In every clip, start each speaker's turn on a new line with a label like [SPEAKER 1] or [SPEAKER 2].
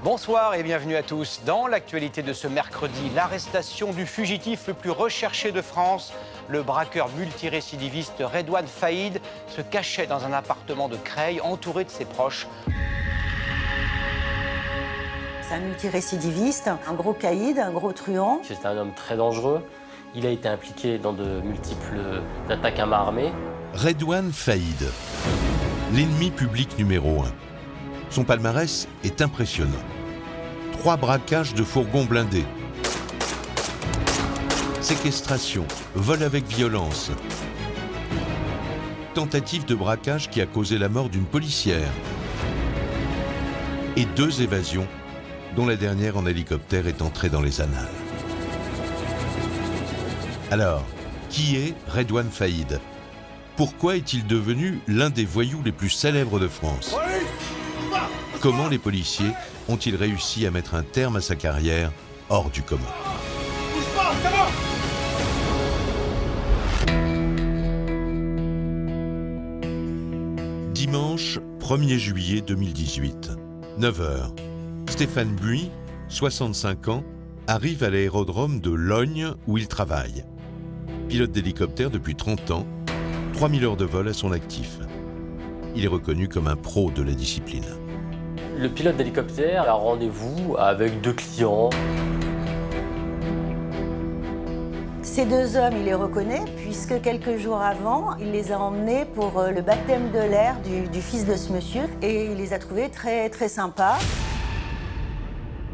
[SPEAKER 1] Bonsoir et bienvenue à tous. Dans l'actualité de ce mercredi, l'arrestation du fugitif le plus recherché de France. Le braqueur multirécidiviste Redouane Faïd se cachait dans un appartement de Creil entouré de ses proches.
[SPEAKER 2] C'est un multirécidiviste, un gros caïd, un gros truand.
[SPEAKER 3] C'est un homme très dangereux. Il a été impliqué dans de multiples attaques à main armée.
[SPEAKER 4] Redouane Faïd, l'ennemi public numéro 1. Son palmarès est impressionnant. 3 braquages de fourgons blindés. Séquestration, vol avec violence. Tentative de braquage qui a causé la mort d'une policière. Et 2 évasions, dont la dernière en hélicoptère est entrée dans les annales. Alors, qui est Redouane Faïd? Pourquoi est-il devenu l'un des voyous les plus célèbres de France? Comment les policiers ont-ils réussi à mettre un terme à sa carrière hors du commun? Dimanche 1er juillet 2018, 9h. Stéphane Buis, 65 ans, arrive à l'aérodrome de Logne où il travaille. Pilote d'hélicoptère depuis 30 ans, 3000 heures de vol à son actif. Il est reconnu comme un pro de la discipline.
[SPEAKER 3] Le pilote d'hélicoptère a rendez-vous avec 2 clients.
[SPEAKER 2] Ces 2 hommes, il les reconnaît puisque quelques jours avant, il les a emmenés pour le baptême de l'air du fils de ce monsieur et il les a trouvés très, très sympas.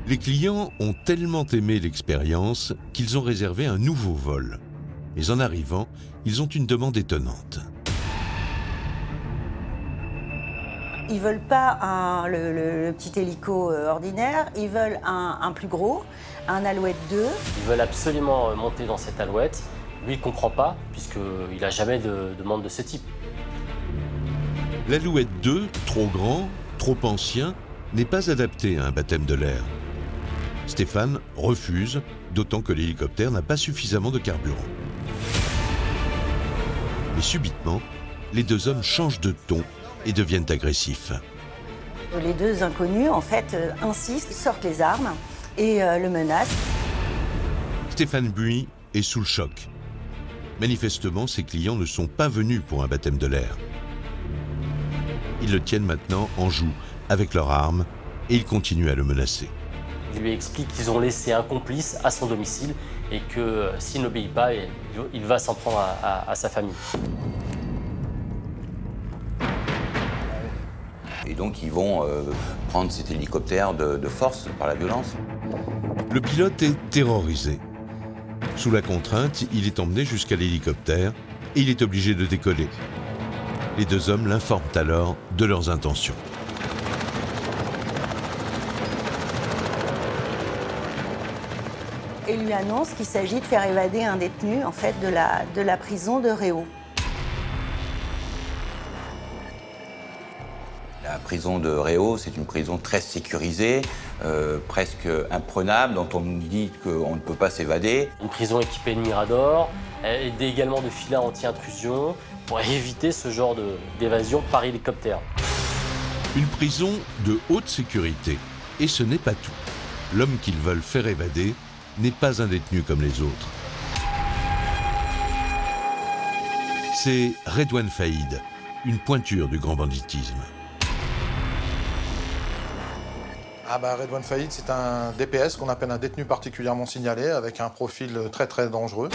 [SPEAKER 4] Les clients ont tellement aimé l'expérience qu'ils ont réservé un nouveau vol. Mais en arrivant, ils ont une demande étonnante.
[SPEAKER 2] Ils veulent pas le petit hélico ordinaire, ils veulent un plus gros, un Alouette 2.
[SPEAKER 3] Ils veulent absolument monter dans cette Alouette. Lui, il ne comprend pas, puisqu'il n'a jamais de demande de ce type.
[SPEAKER 4] L'Alouette 2, trop grand, trop ancien, n'est pas adapté à un baptême de l'air. Stéphane refuse, d'autant que l'hélicoptère n'a pas suffisamment de carburant. Mais subitement, les 2 hommes changent de ton et deviennent agressifs.
[SPEAKER 2] Les 2 inconnus, en fait, insistent, sortent les armes et le menacent.
[SPEAKER 4] Stéphane Buis est sous le choc. Manifestement, ses clients ne sont pas venus pour un baptême de l'air. Ils le tiennent maintenant en joue avec leurs armes et ils continuent à le menacer.
[SPEAKER 3] Il lui explique qu'ils ont laissé un complice à son domicile et que s'il n'obéit pas, il va s'en prendre à sa famille.
[SPEAKER 5] Et donc ils vont prendre cet hélicoptère de force par la violence.
[SPEAKER 4] Le pilote est terrorisé. Sous la contrainte, il est emmené jusqu'à l'hélicoptère et il est obligé de décoller. Les 2 hommes l'informent alors de leurs intentions.
[SPEAKER 2] Et lui annonce qu'il s'agit de faire évader un détenu en fait, de la prison de Réau.
[SPEAKER 5] La prison de Réau, c'est une prison très sécurisée, presque imprenable, dont on nous dit qu'on ne peut pas s'évader.
[SPEAKER 3] Une prison équipée de miradors, et également de filets anti-intrusion pour éviter ce genre d'évasion par hélicoptère.
[SPEAKER 4] Une prison de haute sécurité. Et ce n'est pas tout. L'homme qu'ils veulent faire évader n'est pas un détenu comme les autres. C'est Redouane Faïd, une pointure du grand banditisme.
[SPEAKER 6] Redouane Faïd, c'est un DPS qu'on appelle un détenu particulièrement signalé avec un profil très très dangereux.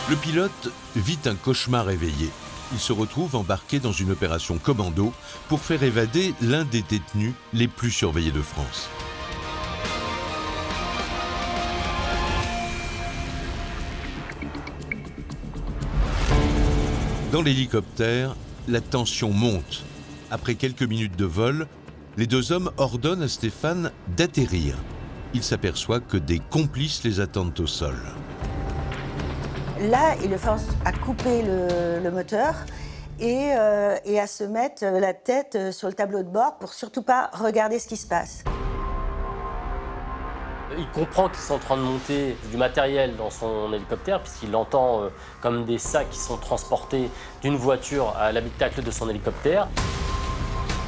[SPEAKER 4] Le pilote vit un cauchemar éveillé. Il se retrouve embarqué dans une opération commando pour faire évader l'un des détenus les plus surveillés de France. Dans l'hélicoptère, la tension monte. Après quelques minutes de vol, les 2 hommes ordonnent à Stéphane d'atterrir. Il s'aperçoit que des complices les attendent au sol.
[SPEAKER 2] Là, il le force à couper le moteur et à se mettre la tête sur le tableau de bord pour surtout pas regarder ce qui se passe.
[SPEAKER 3] Il comprend qu'ils sont en train de monter du matériel dans son hélicoptère puisqu'il entend comme des sacs qui sont transportés d'une voiture à l'habitacle de son hélicoptère.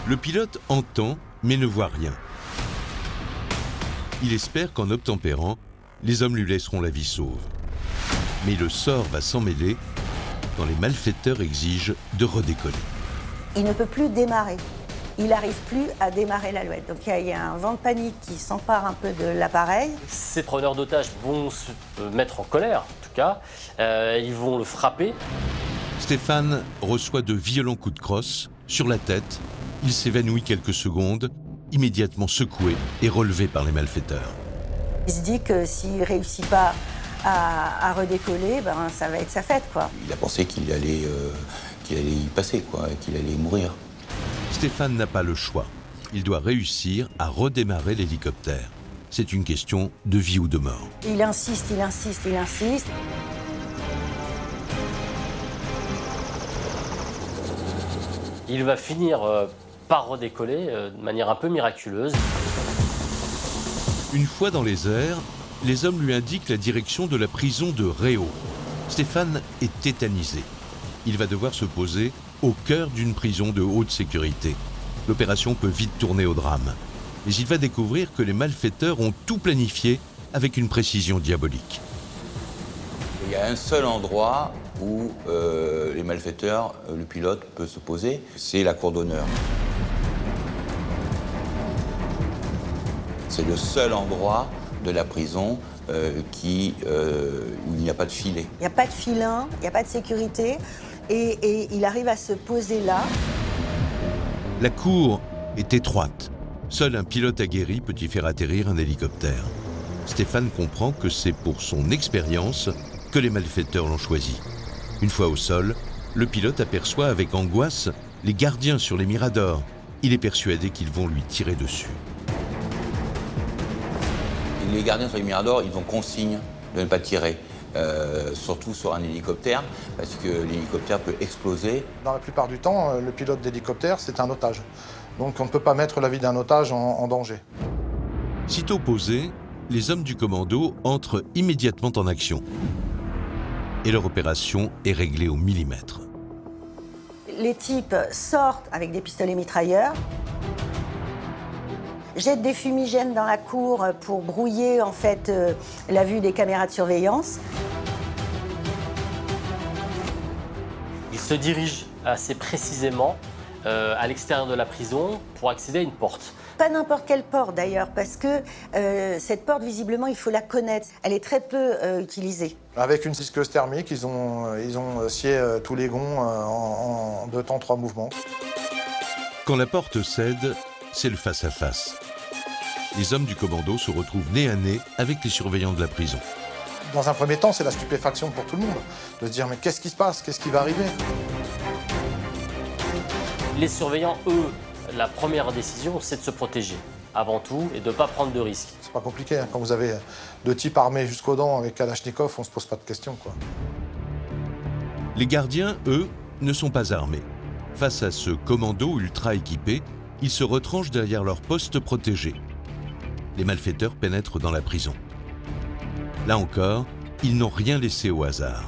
[SPEAKER 4] Le pilote entend mais ne voit rien. Il espère qu'en obtempérant, les hommes lui laisseront la vie sauve. Mais le sort va s'en mêler quand les malfaiteurs exigent de redécoller.
[SPEAKER 2] Il ne peut plus démarrer. Il n'arrive plus à démarrer l'Alouette. Donc il y a un vent de panique qui s'empare un peu de l'appareil.
[SPEAKER 3] Ces preneurs d'otages vont se mettre en colère, en tout cas. Ils vont le frapper.
[SPEAKER 4] Stéphane reçoit de violents coups de crosse sur la tête. Il s'évanouit quelques secondes, immédiatement secoué et relevé par les malfaiteurs.
[SPEAKER 2] Il se dit que s'il ne réussit pas à redécoller, ben, ça va être sa fête, quoi.
[SPEAKER 5] Il a pensé qu'il allait y passer, quoi, qu'il allait mourir.
[SPEAKER 4] Stéphane n'a pas le choix. Il doit réussir à redémarrer l'hélicoptère. C'est une question de vie ou de mort.
[SPEAKER 2] Il insiste, il insiste, il insiste.
[SPEAKER 3] Il va finir par redécoller de manière un peu miraculeuse.
[SPEAKER 4] Une fois dans les airs, les hommes lui indiquent la direction de la prison de Réau. Stéphane est tétanisé. Il va devoir se poser au cœur d'une prison de haute sécurité. L'opération peut vite tourner au drame. Mais il va découvrir que les malfaiteurs ont tout planifié avec une précision diabolique.
[SPEAKER 5] Il y a un seul endroit où les malfaiteurs, le pilote peut se poser, c'est la cour d'honneur. C'est le seul endroit de la prison où il n'y a pas de filet.
[SPEAKER 2] Il n'y a pas de filin, il n'y a pas de sécurité. Et il arrive à se poser là.
[SPEAKER 4] La cour est étroite. Seul un pilote aguerri peut y faire atterrir un hélicoptère. Stéphane comprend que c'est pour son expérience que les malfaiteurs l'ont choisi. Une fois au sol, le pilote aperçoit avec angoisse les gardiens sur les miradors. Il est persuadé qu'ils vont lui tirer dessus.
[SPEAKER 5] Les gardiens sur les miradors, ils ont consigne de ne pas tirer. Surtout sur un hélicoptère, parce que l'hélicoptère peut exploser.
[SPEAKER 6] Dans la plupart du temps, le pilote d'hélicoptère, c'est un otage. Donc on ne peut pas mettre la vie d'un otage en danger.
[SPEAKER 4] Sitôt posés, les hommes du commando entrent immédiatement en action. Et leur opération est réglée au millimètre.
[SPEAKER 2] Les types sortent avec des pistolets mitrailleurs, jettent des fumigènes dans la cour pour brouiller en fait la vue des caméras de surveillance.
[SPEAKER 3] Il se dirige assez précisément à l'extérieur de la prison pour accéder à une porte.
[SPEAKER 2] Pas n'importe quelle porte d'ailleurs, parce que cette porte, visiblement, il faut la connaître. Elle est très peu utilisée.
[SPEAKER 6] Avec une disqueuse thermique, ils ont scié tous les gonds en 2 temps, 3 mouvements.
[SPEAKER 4] Quand la porte cède, c'est le face-à-face. Les hommes du commando se retrouvent nez à nez avec les surveillants de la prison.
[SPEAKER 6] Dans un premier temps, c'est la stupéfaction pour tout le monde, de se dire mais qu'est-ce qui se passe, qu'est-ce qui va arriver?
[SPEAKER 3] Les surveillants, eux, la première décision, c'est de se protéger, avant tout, et de ne pas prendre de risques.
[SPEAKER 6] C'est pas compliqué, hein. Quand vous avez 2 types armés jusqu'aux dents avec Kalachnikov, on se pose pas de questions, quoi.
[SPEAKER 4] Les gardiens, eux, ne sont pas armés. Face à ce commando ultra équipé, ils se retranchent derrière leur poste protégé. Les malfaiteurs pénètrent dans la prison. Là encore, ils n'ont rien laissé au hasard.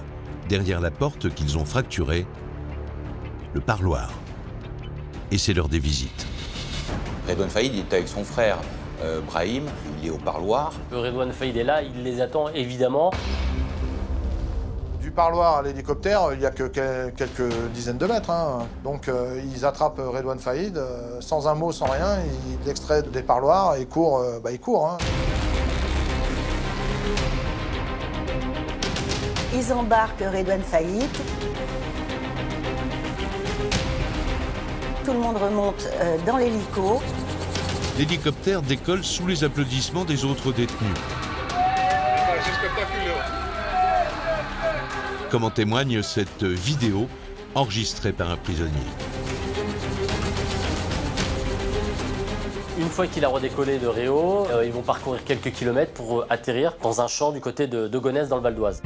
[SPEAKER 4] Derrière la porte qu'ils ont fracturée, le parloir. Et c'est l'heure des visites.
[SPEAKER 5] Redouane Faïd est avec son frère Brahim, il est au parloir.
[SPEAKER 3] Redouane Faïd est là, il les attend évidemment.
[SPEAKER 6] Du parloir à l'hélicoptère, il n'y a que quelques dizaines de mètres, hein. Donc ils attrapent Redouane Faïd, sans un mot, sans rien, ils l'extraient des parloirs et il court, hein.
[SPEAKER 2] Ils embarquent Redouane Faïd. Tout le monde remonte dans l'hélico.
[SPEAKER 4] L'hélicoptère décolle sous les applaudissements des autres détenus. Comme en témoigne cette vidéo enregistrée par un prisonnier.
[SPEAKER 3] Une fois qu'il a redécollé de Réau, ils vont parcourir quelques kilomètres pour atterrir dans un champ du côté de Gonesse dans le Val d'Oise.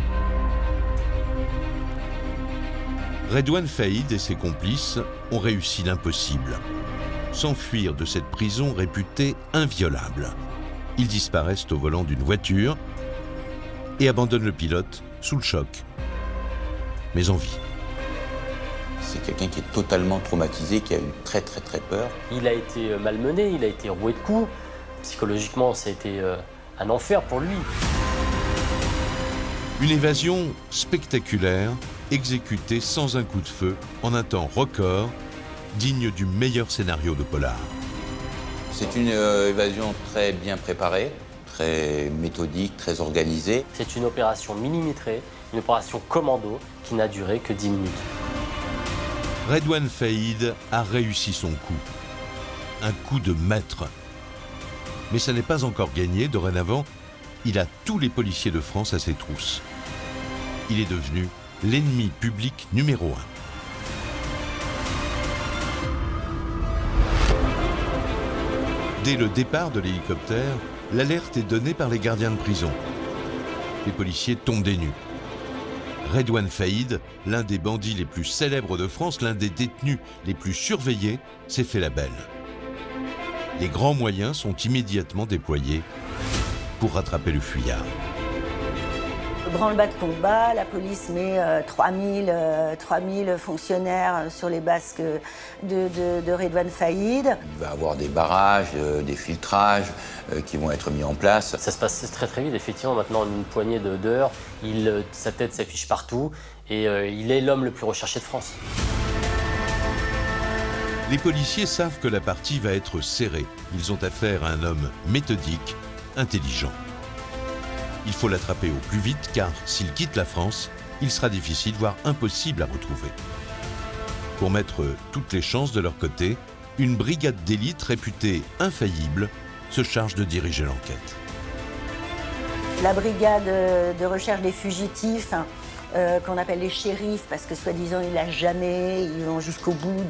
[SPEAKER 4] Redouane Faïd et ses complices ont réussi l'impossible. S'enfuir de cette prison réputée inviolable. Ils disparaissent au volant d'une voiture et abandonnent le pilote sous le choc, mais en vie.
[SPEAKER 5] C'est quelqu'un qui est totalement traumatisé, qui a eu très très peur.
[SPEAKER 3] Il a été malmené, il a été roué de coups. Psychologiquement, ça a été un enfer pour lui.
[SPEAKER 4] Une évasion spectaculaire, exécutée sans un coup de feu, en un temps record, digne du meilleur scénario de polar.
[SPEAKER 5] C'est une évasion très bien préparée, très méthodique, très organisée.
[SPEAKER 3] C'est une opération millimétrée, une opération commando qui n'a duré que 10 minutes.
[SPEAKER 4] Redouane Faïd a réussi son coup. Un coup de maître. Mais ça n'est pas encore gagné. Dorénavant, il a tous les policiers de France à ses trousses. Il est devenu l'ennemi public numéro 1. Dès le départ de l'hélicoptère, l'alerte est donnée par les gardiens de prison. Les policiers tombent des nues. Redouane Faïd, l'un des bandits les plus célèbres de France, l'un des détenus les plus surveillés, s'est fait la belle. Les grands moyens sont immédiatement déployés pour rattraper le fuyard.
[SPEAKER 2] Branle-bas de combat, la police met 3000 fonctionnaires sur les basques de Redouane Faïd.
[SPEAKER 5] Il va y avoir des barrages, des filtrages qui vont être mis en place.
[SPEAKER 3] Ça se passe très très vite, effectivement, maintenant une poignée d'heures, sa tête s'affiche partout et il est l'homme le plus recherché de France.
[SPEAKER 4] Les policiers savent que la partie va être serrée. Ils ont affaire à un homme méthodique, intelligent. Il faut l'attraper au plus vite car s'il quitte la France, il sera difficile, voire impossible à retrouver. Pour mettre toutes les chances de leur côté, une brigade d'élite réputée infaillible se charge de diriger l'enquête.
[SPEAKER 2] La brigade de recherche des fugitifs, qu'on appelle les shérifs, parce que soi-disant ils lâchent jamais, ils vont jusqu'au bout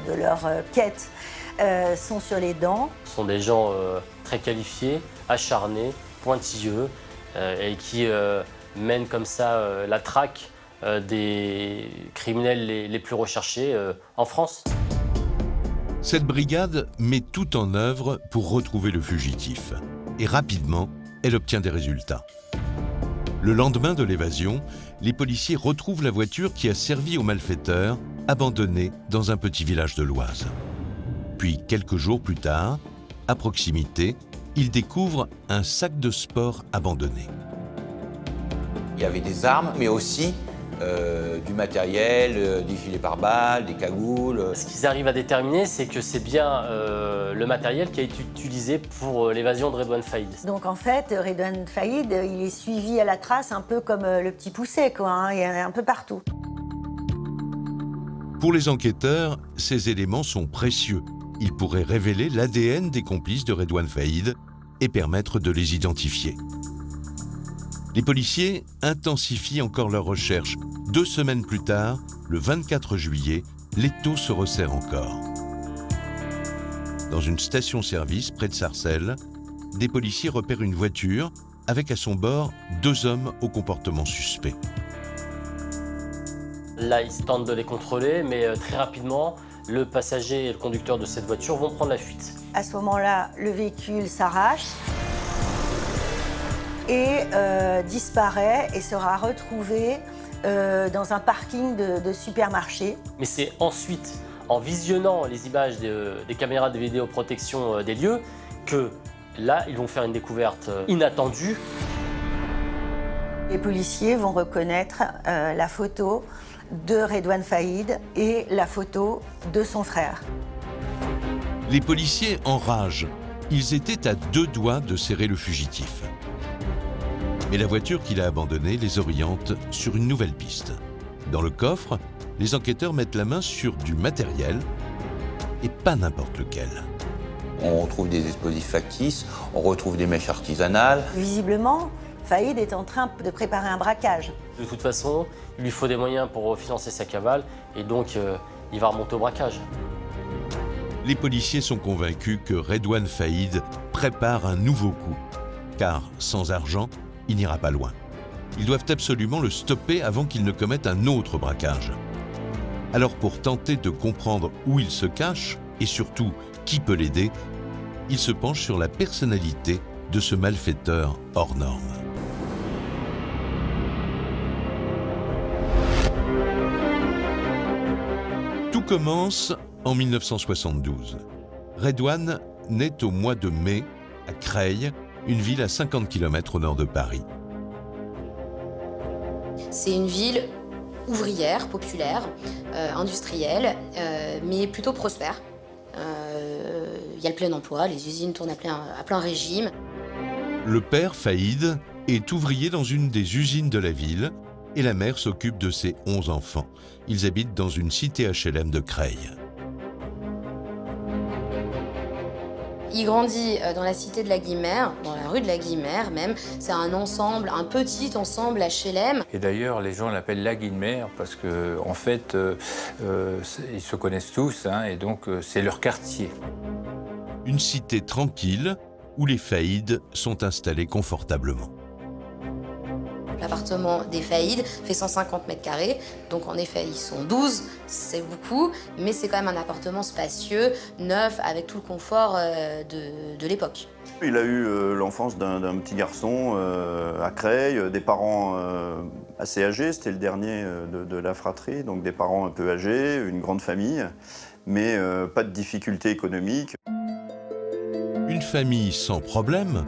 [SPEAKER 2] de leur quête, sont sur les dents.
[SPEAKER 3] Ce sont des gens très qualifiés, acharnés, pointilleux, et qui mènent comme ça la traque des criminels les plus recherchés en France.
[SPEAKER 4] Cette brigade met tout en œuvre pour retrouver le fugitif. Et rapidement, elle obtient des résultats. Le lendemain de l'évasion, les policiers retrouvent la voiture qui a servi aux malfaiteurs, abandonnée dans un petit village de l'Oise. Puis, quelques jours plus tard, à proximité, ils découvrent un sac de sport abandonné.
[SPEAKER 5] Il y avait des armes, mais aussi du matériel, des gilets pare-balles, des cagoules.
[SPEAKER 3] Ce qu'ils arrivent à déterminer, c'est que c'est bien le matériel qui a été utilisé pour l'évasion de Redouane Faïd.
[SPEAKER 2] Donc en fait, Redouane Faïd, il est suivi à la trace un peu comme le petit poucet, quoi, hein. Il y en a un peu partout.
[SPEAKER 4] Pour les enquêteurs, ces éléments sont précieux. Ils pourraient révéler l'ADN des complices de Redouane Faïd et permettre de les identifier. Les policiers intensifient encore leurs recherches. 2 semaines plus tard, le 24 juillet, l'étau se resserre encore. Dans une station-service près de Sarcelles, des policiers repèrent une voiture avec à son bord 2 hommes au comportement suspect.
[SPEAKER 3] Là, ils tentent de les contrôler, mais très rapidement, le passager et le conducteur de cette voiture vont prendre la fuite.
[SPEAKER 2] À ce moment-là, le véhicule s'arrache et disparaît et sera retrouvé dans un parking de supermarché.
[SPEAKER 3] Mais c'est ensuite, en visionnant les images des caméras de vidéoprotection des lieux, que là, ils vont faire une découverte inattendue.
[SPEAKER 2] Les policiers vont reconnaître la photo de Redouane Faïd et la photo de son frère.
[SPEAKER 4] Les policiers enragent. Ils étaient à 2 doigts de serrer le fugitif. Mais la voiture qu'il a abandonnée les oriente sur une nouvelle piste. Dans le coffre, les enquêteurs mettent la main sur du matériel, et pas n'importe lequel.
[SPEAKER 5] On retrouve des explosifs factices, on retrouve des mèches artisanales.
[SPEAKER 2] Visiblement, Faïd est en train de préparer un braquage.
[SPEAKER 3] De toute façon, il lui faut des moyens pour financer sa cavale, et donc il va remonter au braquage.
[SPEAKER 4] Les policiers sont convaincus que Redouane Faïd prépare un nouveau coup, car sans argent, il n'ira pas loin. Ils doivent absolument le stopper avant qu'il ne commette un autre braquage. Alors pour tenter de comprendre où il se cache, et surtout qui peut l'aider, ils se penchent sur la personnalité de ce malfaiteur hors norme. Tout commence en 1972. Redouane naît au mois de mai à Creil, une ville à 50 km au nord de Paris.
[SPEAKER 7] C'est une ville ouvrière, populaire, industrielle, mais plutôt prospère. Il y a le plein emploi, les usines tournent à plein régime.
[SPEAKER 4] Le père, Faïd, est ouvrier dans une des usines de la ville et la mère s'occupe de ses 11 enfants. Ils habitent dans une cité HLM de Creil.
[SPEAKER 7] Il grandit dans la cité de la Guimère, dans la rue de la Guimère même. C'est un ensemble, un petit ensemble HLM.
[SPEAKER 8] Et d'ailleurs, les gens l'appellent la Guimère parce que, en fait, ils se connaissent tous, hein, et donc c'est leur quartier.
[SPEAKER 4] Une cité tranquille où les Faïd sont installés confortablement.
[SPEAKER 7] L'appartement des Faïd fait 150 mètres carrés, donc en effet ils sont 12, c'est beaucoup, mais c'est quand même un appartement spacieux, neuf, avec tout le confort de l'époque.
[SPEAKER 9] Il a eu l'enfance d'un petit garçon à Creil, des parents assez âgés, c'était le dernier de la fratrie, donc des parents un peu âgés, une grande famille, mais pas de difficultés économiques.
[SPEAKER 4] Une famille sans problème,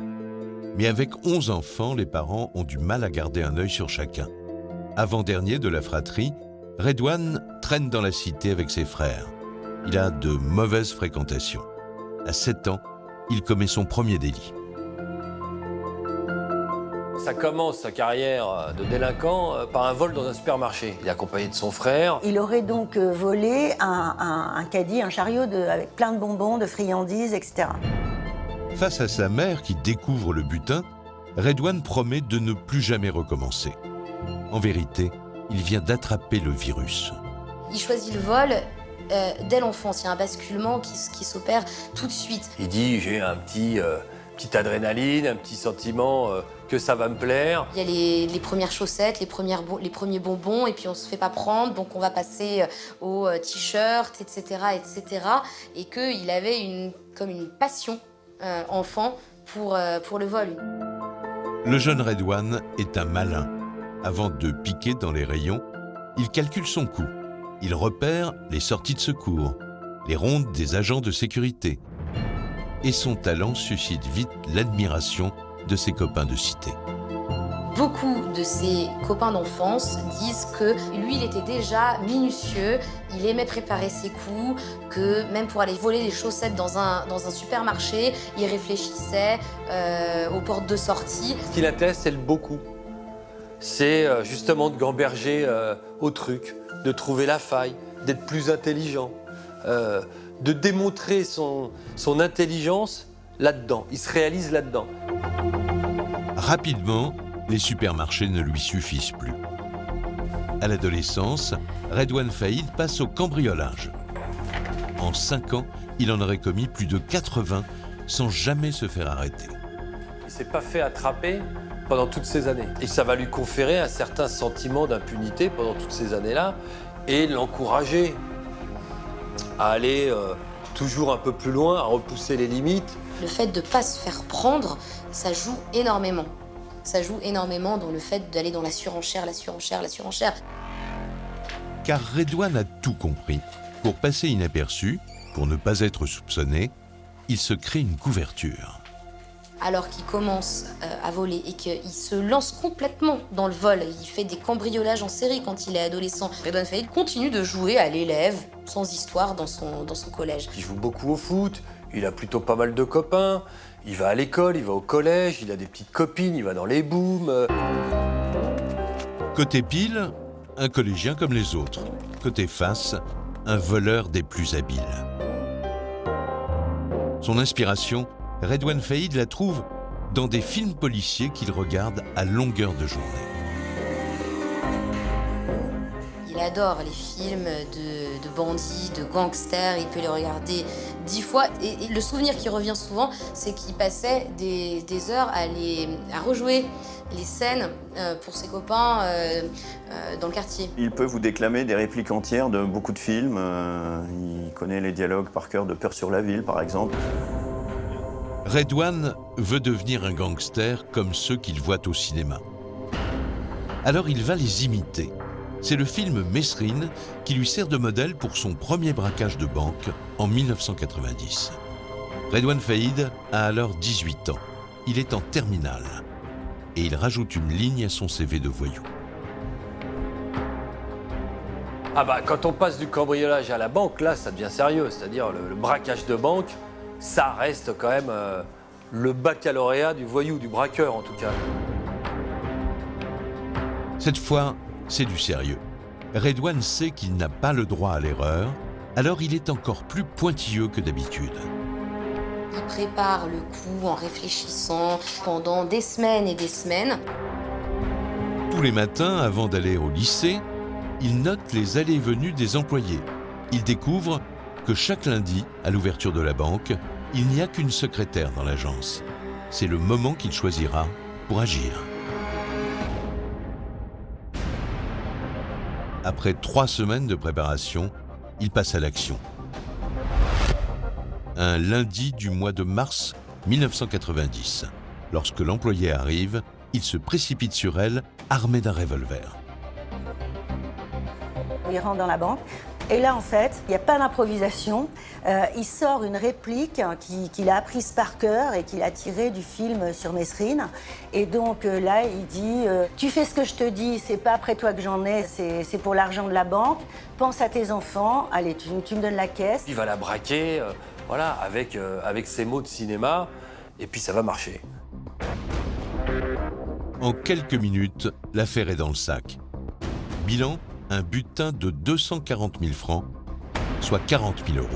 [SPEAKER 4] mais avec 11 enfants, les parents ont du mal à garder un œil sur chacun. Avant-dernier de la fratrie, Redouane traîne dans la cité avec ses frères. Il a de mauvaises fréquentations. À 7 ans, il commet son premier délit.
[SPEAKER 10] Ça commence sa carrière de délinquant par un vol dans un supermarché. Il est accompagné de son frère.
[SPEAKER 2] Il aurait donc volé un caddie, un chariot avec plein de bonbons, de friandises, etc.
[SPEAKER 4] Face à sa mère qui découvre le butin, Redouane promet de ne plus jamais recommencer. En vérité, il vient d'attraper le virus.
[SPEAKER 7] Il choisit le vol dès l'enfance. Il y a un basculement qui s'opère tout de suite.
[SPEAKER 10] Il dit j'ai un petite adrénaline, un petit sentiment que ça va me plaire.
[SPEAKER 7] Il y a les premières chaussettes, les premiers bonbons, et puis on se fait pas prendre, donc on va passer aux t-shirts, etc., etc. Et qu'il avait comme une passion enfant pour le vol.
[SPEAKER 4] Le jeune Redouane est un malin. Avant de piquer dans les rayons, il calcule son coût. Il repère les sorties de secours, les rondes des agents de sécurité. Et son talent suscite vite l'admiration de ses copains de cité.
[SPEAKER 7] Beaucoup de ses copains d'enfance disent que lui, il était déjà minutieux, il aimait préparer ses coups, que même pour aller voler des chaussettes dans un supermarché, il réfléchissait aux portes de sortie.
[SPEAKER 10] Ce qui l'intéresse, c'est le beaucoup. C'est justement de gamberger au truc, de trouver la faille, d'être plus intelligent, de démontrer son intelligence là-dedans. Il se réalise là-dedans.
[SPEAKER 4] Rapidement, les supermarchés ne lui suffisent plus. À l'adolescence, Redouane Faïd passe au cambriolage. En 5 ans, il en aurait commis plus de 80 sans jamais se faire arrêter.
[SPEAKER 10] Il ne s'est pas fait attraper pendant toutes ces années. Et ça va lui conférer un certain sentiment d'impunité pendant toutes ces années-là et l'encourager à aller toujours un peu plus loin, à repousser les limites.
[SPEAKER 7] Le fait de ne pas se faire prendre, ça joue énormément. Ça joue énormément dans le fait d'aller dans la surenchère.
[SPEAKER 4] Car Redouane a tout compris. Pour passer inaperçu, pour ne pas être soupçonné, il se crée une couverture.
[SPEAKER 7] Alors qu'il commence à voler et qu'il se lance complètement dans le vol, il fait des cambriolages en série quand il est adolescent. Redouane Faïd continue de jouer à l'élève, sans histoire, dans son collège.
[SPEAKER 10] Il joue beaucoup au foot, il a plutôt pas mal de copains, il va à l'école, il va au collège, il a des petites copines, il va dans les booms.
[SPEAKER 4] Côté pile, un collégien comme les autres. Côté face, un voleur des plus habiles. Son inspiration, Redouane Faïd la trouve dans des films policiers qu'il regarde à longueur de journée.
[SPEAKER 7] Il adore les films de bandits, de gangsters, il peut les regarder 10 fois. Et le souvenir qui revient souvent, c'est qu'il passait des heures à rejouer les scènes pour ses copains dans le quartier.
[SPEAKER 9] Il peut vous déclamer des répliques entières de beaucoup de films. Il connaît les dialogues par cœur de Peur sur la ville, par exemple.
[SPEAKER 4] Redouane veut devenir un gangster comme ceux qu'il voit au cinéma. Alors il va les imiter. C'est le film Mesrine qui lui sert de modèle pour son premier braquage de banque en 1990. Redouane Faïd a alors 18 ans. il est en terminale. Et il rajoute une ligne à son CV de voyou.
[SPEAKER 10] Ah bah, quand on passe du cambriolage à la banque, là, ça devient sérieux. C'est-à-dire le braquage de banque, ça reste quand même le baccalauréat du voyou, du braqueur en tout cas.
[SPEAKER 4] Cette fois, c'est du sérieux. Redouane sait qu'il n'a pas le droit à l'erreur, alors il est encore plus pointilleux que d'habitude.
[SPEAKER 7] Il prépare le coup en réfléchissant pendant des semaines et des semaines.
[SPEAKER 4] Tous les matins, avant d'aller au lycée, il note les allées et venues des employés. Il découvre que chaque lundi, à l'ouverture de la banque, il n'y a qu'une secrétaire dans l'agence. C'est le moment qu'il choisira pour agir. Après 3 semaines de préparation, il passe à l'action. Un lundi du mois de mars 1990. Lorsque l'employé arrive, il se précipite sur elle, armé d'un revolver.
[SPEAKER 2] Il rentre dans la banque et là, en fait, il n'y a pas d'improvisation. Il sort une réplique qu'il a apprise par cœur et qu'il a tirée du film sur Mesrine. Et donc là, il dit tu fais ce que je te dis, c'est pas après toi que j'en ai, c'est pour l'argent de la banque. Pense à tes enfants, allez, tu me donnes la caisse.
[SPEAKER 10] Il va la braquer, voilà, avec ses mots de cinéma, et puis ça va marcher.
[SPEAKER 4] En quelques minutes, l'affaire est dans le sac. Bilan, un butin de 240 000 francs, soit 40 000 €.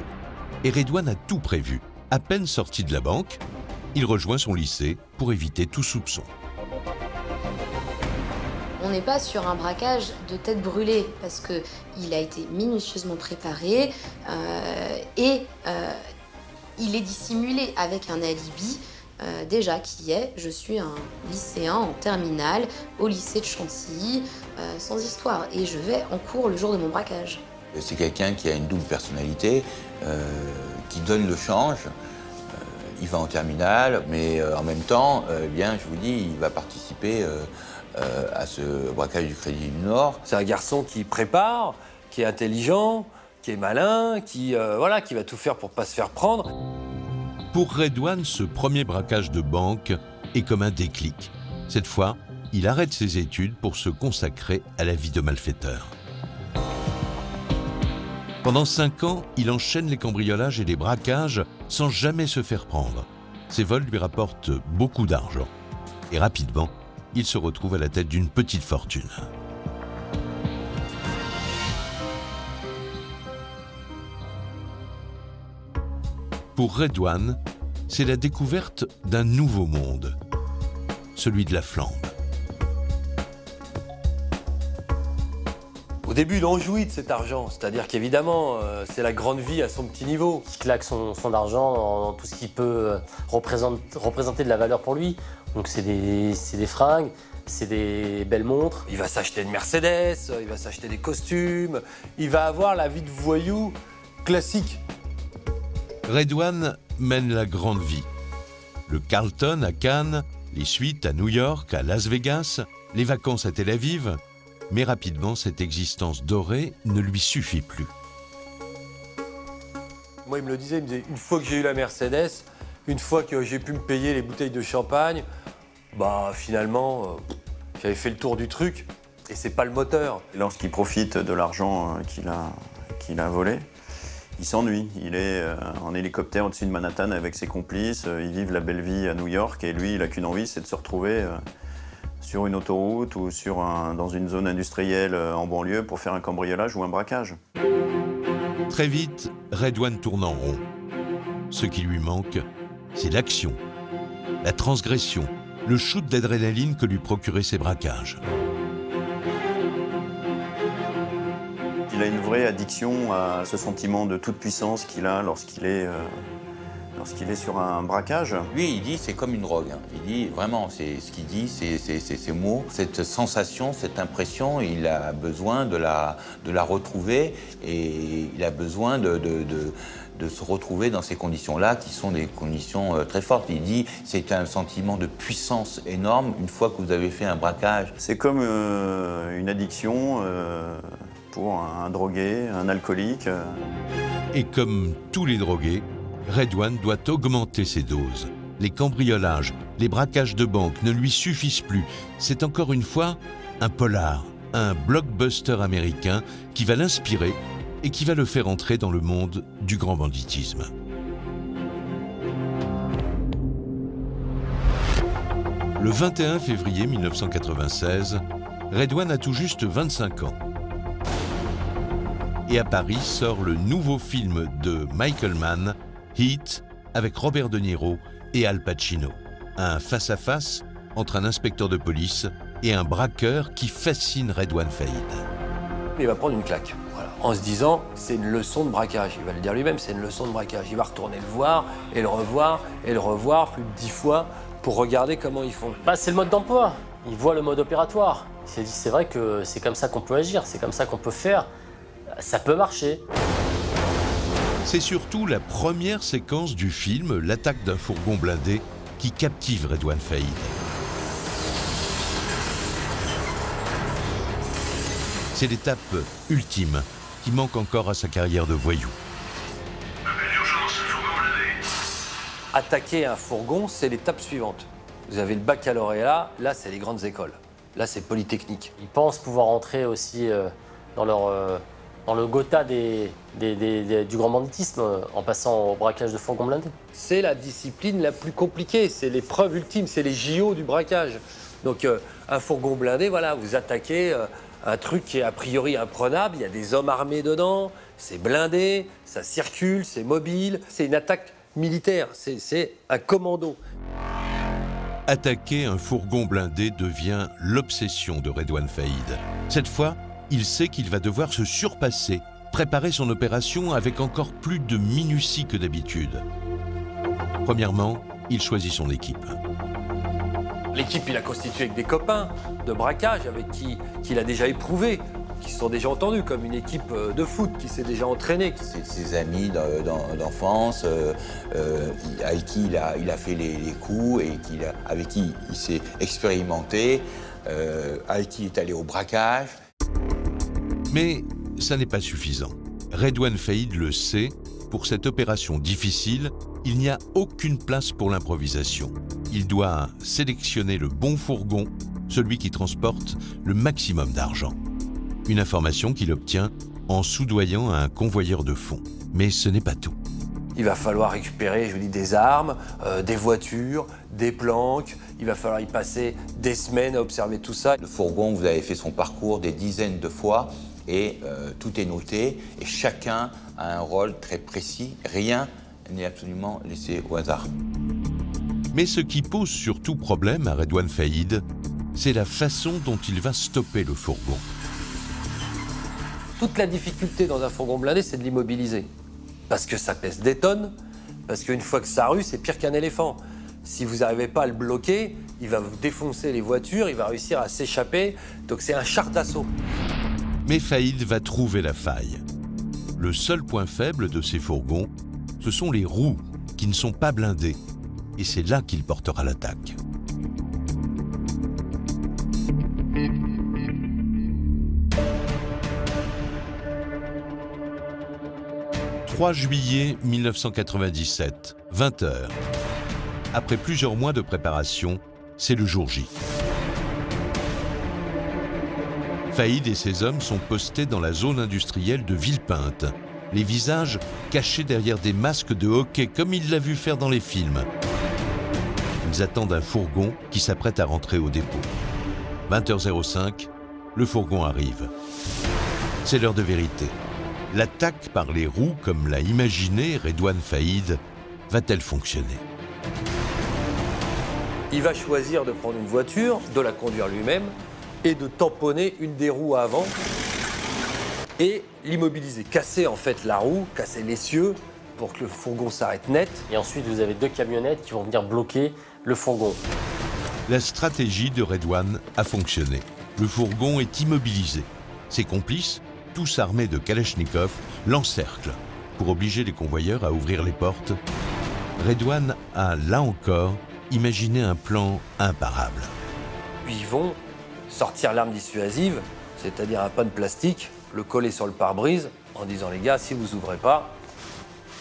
[SPEAKER 4] Et Redouane a tout prévu. À peine sorti de la banque, il rejoint son lycée pour éviter tout soupçon.
[SPEAKER 7] On n'est pas sur un braquage de tête brûlée parce qu'il a été minutieusement préparé et il est dissimulé avec un alibi déjà qui est je suis un lycéen en terminale au lycée de Chantilly sans histoire et je vais en cours le jour de mon braquage.
[SPEAKER 5] C'est quelqu'un qui a une double personnalité, qui donne le change. Il va en terminale, mais en même temps, bien, je vous dis, il va participer à ce braquage du Crédit du Nord.
[SPEAKER 10] C'est un garçon qui prépare, qui est intelligent, qui est malin, qui va tout faire pour ne pas se faire prendre.
[SPEAKER 4] Pour Redouane, ce premier braquage de banque est comme un déclic. Cette fois, il arrête ses études pour se consacrer à la vie de malfaiteur. Pendant 5 ans, il enchaîne les cambriolages et les braquages sans jamais se faire prendre. Ces vols lui rapportent beaucoup d'argent. Et rapidement, il se retrouve à la tête d'une petite fortune. Pour Redouane, c'est la découverte d'un nouveau monde, celui de la flambe.
[SPEAKER 10] Au début, il en jouit de cet argent, c'est-à-dire qu'évidemment, c'est la grande vie à son petit niveau.
[SPEAKER 3] Il claque son argent dans tout ce qui peut représenter de la valeur pour lui. Donc c'est des fringues, c'est des belles montres.
[SPEAKER 10] Il va s'acheter une Mercedes, il va s'acheter des costumes, il va avoir la vie de voyou classique.
[SPEAKER 4] Redouane mène la grande vie. Le Carlton à Cannes, les suites à New York, à Las Vegas, les vacances à Tel Aviv. Mais rapidement, cette existence dorée ne lui suffit plus.
[SPEAKER 10] Moi, il me le disait, il me disait, une fois que j'ai eu la Mercedes, une fois que j'ai pu me payer les bouteilles de champagne, bah finalement, j'avais fait le tour du truc et c'est pas le moteur.
[SPEAKER 9] Lorsqu'il profite de l'argent qu'il a volé, il s'ennuie. Il est en hélicoptère au-dessus de Manhattan avec ses complices, ils vivent la belle vie à New York et lui, il n'a qu'une envie, c'est de se retrouver sur une autoroute ou dans une zone industrielle en banlieue pour faire un cambriolage ou un braquage.
[SPEAKER 4] Très vite, Redouane tourne en rond. Ce qui lui manque, c'est l'action, la transgression, le shoot d'adrénaline que lui procuraient ces braquages.
[SPEAKER 9] Il a une vraie addiction à ce sentiment de toute puissance qu'il a lorsqu'il est sur un braquage.
[SPEAKER 5] Lui, il dit c'est comme une drogue. Il dit vraiment, c'est ce qu'il dit, c'est ces mots, cette sensation, cette impression, il a besoin de la retrouver et il a besoin de se retrouver dans ces conditions-là qui sont des conditions très fortes. Il dit c'est un sentiment de puissance énorme une fois que vous avez fait un braquage.
[SPEAKER 9] C'est comme une addiction pour un drogué, un alcoolique.
[SPEAKER 4] Et comme tous les drogués, Redouane doit augmenter ses doses. Les cambriolages, les braquages de banques ne lui suffisent plus. C'est encore une fois un polar, un blockbuster américain qui va l'inspirer et qui va le faire entrer dans le monde du grand banditisme. Le 21 février 1996, Redouane a tout juste 25 ans. Et à Paris sort le nouveau film de Michael Mann, Heat, avec Robert De Niro et Al Pacino. Un face-à-face entre un inspecteur de police et un braqueur qui fascine Redouane Faïd.
[SPEAKER 10] Il va prendre une claque, voilà, en se disant c'est une leçon de braquage. Il va le dire lui-même, c'est une leçon de braquage. Il va retourner le voir et le revoir et le revoir plus de 10 fois pour regarder comment ils font.
[SPEAKER 3] Bah, c'est le mode d'emploi. Il voit le mode opératoire. Il s'est dit c'est vrai que c'est comme ça qu'on peut agir, c'est comme ça qu'on peut faire. Ça peut marcher.
[SPEAKER 4] C'est surtout la première séquence du film, l'attaque d'un fourgon blindé, qui captive Redouane Faïd. C'est l'étape ultime qui manque encore à sa carrière de voyou.
[SPEAKER 10] Attaquer un fourgon, c'est l'étape suivante. Vous avez le baccalauréat, là c'est les grandes écoles. Là c'est Polytechnique.
[SPEAKER 3] Ils pensent pouvoir entrer aussi dans le Gotha du grand banditisme en passant au braquage de fourgons blindés.
[SPEAKER 10] C'est la discipline la plus compliquée, c'est l'épreuve ultime, c'est les JO du braquage. Donc un fourgon blindé, voilà, vous attaquez un truc qui est a priori imprenable, il y a des hommes armés dedans, c'est blindé, ça circule, c'est mobile, c'est une attaque militaire, c'est un commando.
[SPEAKER 4] Attaquer un fourgon blindé devient l'obsession de Redouane Faïd. Cette fois, il sait qu'il va devoir se surpasser, préparer son opération avec encore plus de minutie que d'habitude. Premièrement, il choisit son équipe.
[SPEAKER 10] L'équipe, il a constitué avec des copains de braquage avec qui il a déjà éprouvé, qui se sont déjà entendus, comme une équipe de foot qui s'est déjà entraînée.
[SPEAKER 5] C'est ses amis d'enfance avec qui il a fait les coups et avec qui il s'est expérimenté, avec qui il est allé au braquage.
[SPEAKER 4] Mais ça n'est pas suffisant. Redouane Faïd le sait, pour cette opération difficile, il n'y a aucune place pour l'improvisation. Il doit sélectionner le bon fourgon, celui qui transporte le maximum d'argent. Une information qu'il obtient en soudoyant à un convoyeur de fonds. Mais ce n'est pas tout.
[SPEAKER 10] Il va falloir récupérer, je vous dis, des armes, des voitures, des planques. Il va falloir y passer des semaines à observer tout ça.
[SPEAKER 5] Le fourgon, vous avez fait son parcours des dizaines de fois et tout est noté. Et chacun a un rôle très précis. Rien n'est absolument laissé au hasard.
[SPEAKER 4] Mais ce qui pose surtout problème à Redouane Faïd, c'est la façon dont il va stopper le fourgon.
[SPEAKER 10] Toute la difficulté dans un fourgon blindé, c'est de l'immobiliser. Parce que ça pèse des tonnes, parce qu'une fois que ça rue, c'est pire qu'un éléphant. Si vous n'arrivez pas à le bloquer, il va vous défoncer les voitures, il va réussir à s'échapper. Donc c'est un char d'assaut.
[SPEAKER 4] Mais Faïd va trouver la faille. Le seul point faible de ces fourgons, ce sont les roues qui ne sont pas blindées. Et c'est là qu'il portera l'attaque. « 3 juillet 1997, 20h. Après plusieurs mois de préparation, c'est le jour J. Faïd et ses hommes sont postés dans la zone industrielle de Villepinte, les visages cachés derrière des masques de hockey comme il l'a vu faire dans les films. Ils attendent un fourgon qui s'apprête à rentrer au dépôt. 20h05, le fourgon arrive. C'est l'heure de vérité. L'attaque par les roues, comme l'a imaginé Redouane Faïd, va-t-elle fonctionner?
[SPEAKER 10] Il va choisir de prendre une voiture, de la conduire lui-même et de tamponner une des roues à avant et l'immobiliser. Casser en fait la roue, casser l'essieu pour que le fourgon s'arrête net.
[SPEAKER 3] Et ensuite, vous avez 2 camionnettes qui vont venir bloquer le fourgon.
[SPEAKER 4] La stratégie de Redouane a fonctionné. Le fourgon est immobilisé. Ses complices, tous armés de Kalachnikov, l'encerclent. Pour obliger les convoyeurs à ouvrir les portes, Redouane a, là encore, imaginé un plan imparable.
[SPEAKER 10] Puis ils vont sortir l'arme dissuasive, c'est-à-dire un pan de plastique, le coller sur le pare-brise, en disant les gars, si vous ouvrez pas,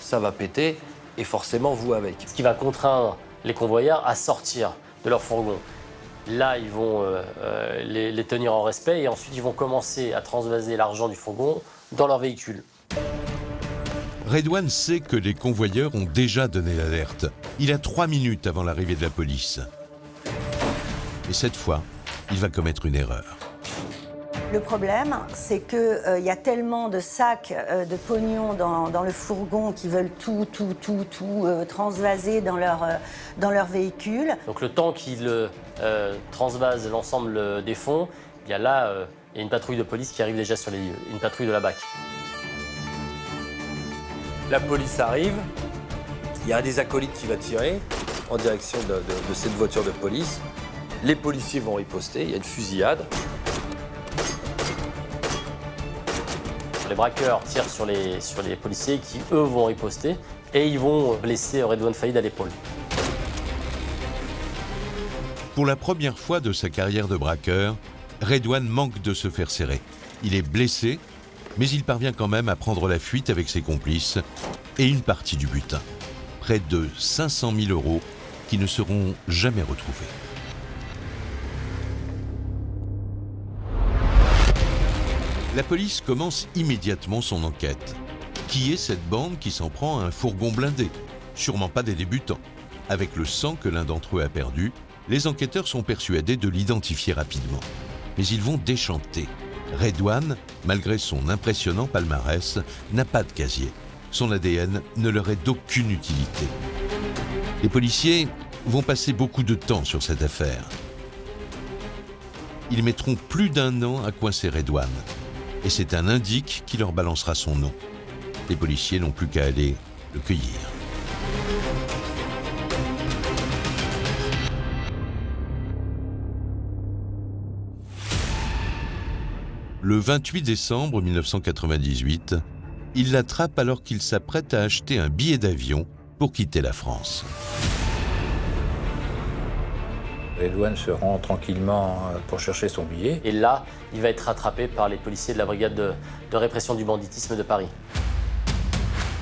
[SPEAKER 10] ça va péter, et forcément vous avec.
[SPEAKER 3] Ce qui va contraindre les convoyeurs à sortir de leur fourgon. Là, ils vont les tenir en respect et ensuite ils vont commencer à transvaser l'argent du fourgon dans leur véhicule.
[SPEAKER 4] Redouane sait que les convoyeurs ont déjà donné l'alerte. Il a 3 minutes avant l'arrivée de la police. Et cette fois, il va commettre une erreur.
[SPEAKER 2] Le problème, c'est qu'il y a tellement de sacs de pognon dans le fourgon qui veulent tout transvaser dans leur véhicule.
[SPEAKER 3] Donc le temps qu'ils transvasent l'ensemble des fonds, il y a là il y a une patrouille de police qui arrive déjà sur les lieux, une patrouille de la BAC.
[SPEAKER 10] La police arrive, il y a un des acolytes qui va tirer en direction de cette voiture de police. Les policiers vont riposter, il y a une fusillade.
[SPEAKER 3] Les braqueurs tirent sur les policiers qui, eux, vont riposter et ils vont blesser Redouane Faïd à l'épaule.
[SPEAKER 4] Pour la première fois de sa carrière de braqueur, Redouane manque de se faire serrer. Il est blessé, mais il parvient quand même à prendre la fuite avec ses complices et une partie du butin. Près de 500 000 € qui ne seront jamais retrouvés. La police commence immédiatement son enquête. Qui est cette bande qui s'en prend à un fourgon blindé? Sûrement pas des débutants. Avec le sang que l'un d'entre eux a perdu, les enquêteurs sont persuadés de l'identifier rapidement. Mais ils vont déchanter. Redouane, malgré son impressionnant palmarès, n'a pas de casier. Son ADN ne leur est d'aucune utilité. Les policiers vont passer beaucoup de temps sur cette affaire. Ils mettront plus d'1 an à coincer Redouane. Et c'est un indique qui leur balancera son nom. Les policiers n'ont plus qu'à aller le cueillir. Le 28 décembre 1998, il l'attrape alors qu'il s'apprête à acheter un billet d'avion pour quitter la France.
[SPEAKER 8] Redouane se rend tranquillement pour chercher son billet.
[SPEAKER 3] Et là, il va être rattrapé par les policiers de la brigade de répression du banditisme de Paris.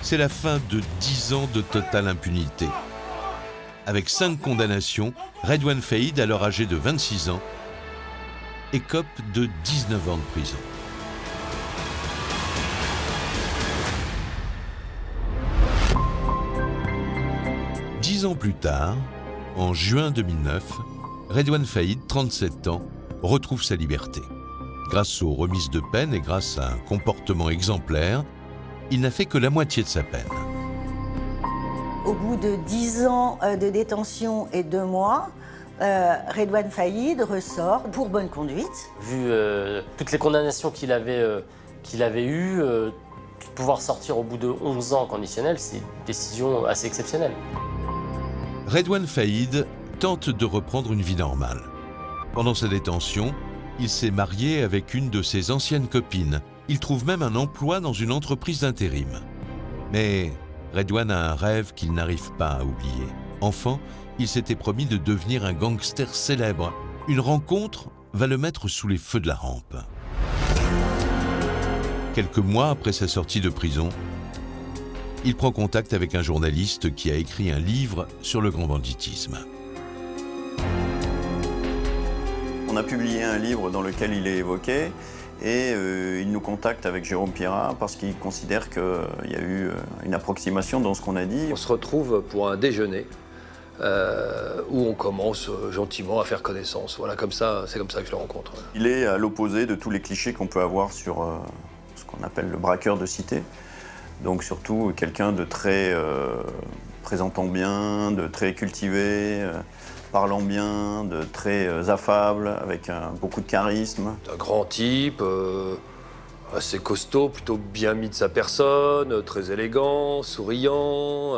[SPEAKER 4] C'est la fin de 10 ans de totale impunité. Avec 5 condamnations, Redouane Faïd, alors âgé de 26 ans, écope de 19 ans de prison. Dix ans plus tard, en juin 2009, Redouane Faïd, 37 ans, retrouve sa liberté. Grâce aux remises de peine et grâce à un comportement exemplaire, il n'a fait que la moitié de sa peine.
[SPEAKER 2] Au bout de 10 ans de détention et 2 mois, Redouane Faïd ressort pour bonne conduite.
[SPEAKER 3] Vu toutes les condamnations qu'il avait eues, pouvoir sortir au bout de 11 ans conditionnels, c'est une décision assez exceptionnelle.
[SPEAKER 4] Redouane Faïd tente de reprendre une vie normale. Pendant sa détention, il s'est marié avec une de ses anciennes copines. Il trouve même un emploi dans une entreprise d'intérim. Mais Redouane a un rêve qu'il n'arrive pas à oublier. Enfant, il s'était promis de devenir un gangster célèbre. Une rencontre va le mettre sous les feux de la rampe. Quelques mois après sa sortie de prison, il prend contact avec un journaliste qui a écrit un livre sur le grand banditisme.
[SPEAKER 9] On a publié un livre dans lequel il est évoqué et il nous contacte avec Jérôme Pierrat parce qu'il considère qu'il y a eu une approximation dans ce qu'on a dit.
[SPEAKER 10] On se retrouve pour un déjeuner où on commence gentiment à faire connaissance. Voilà, comme ça, c'est comme ça que je le rencontre.
[SPEAKER 9] Il est à l'opposé de tous les clichés qu'on peut avoir sur ce qu'on appelle le braqueur de cité. Donc surtout quelqu'un de très présentant bien, de très cultivé, parlant bien, de très affable, avec beaucoup de charisme.
[SPEAKER 10] Un grand type, assez costaud, plutôt bien mis de sa personne, très élégant, souriant.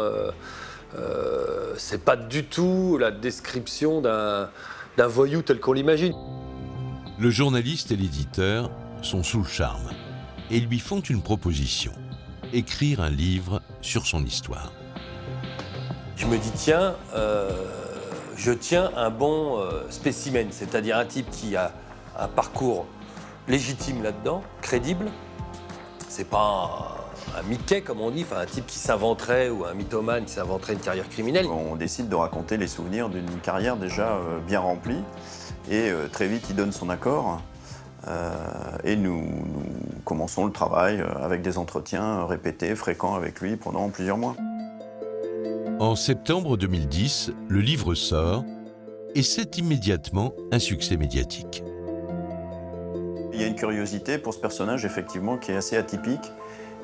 [SPEAKER 10] C'est pas du tout la description d'un voyou tel qu'on l'imagine.
[SPEAKER 4] Le journaliste et l'éditeur sont sous le charme et ils lui font une proposition. Écrire un livre sur son histoire.
[SPEAKER 10] Je me dis, tiens, je tiens un bon spécimen, c'est-à-dire un type qui a un parcours légitime là-dedans, crédible. C'est pas un Mickey, comme on dit, enfin un type qui s'inventerait, ou un mythomane qui s'inventerait une carrière criminelle.
[SPEAKER 9] On décide de raconter les souvenirs d'une carrière déjà bien remplie. Et très vite, il donne son accord. Et nous commençons le travail avec des entretiens répétés, fréquents avec lui pendant plusieurs mois.
[SPEAKER 4] En septembre 2010, le livre sort et c'est immédiatement un succès médiatique.
[SPEAKER 9] Il y a une curiosité pour ce personnage, effectivement, qui est assez atypique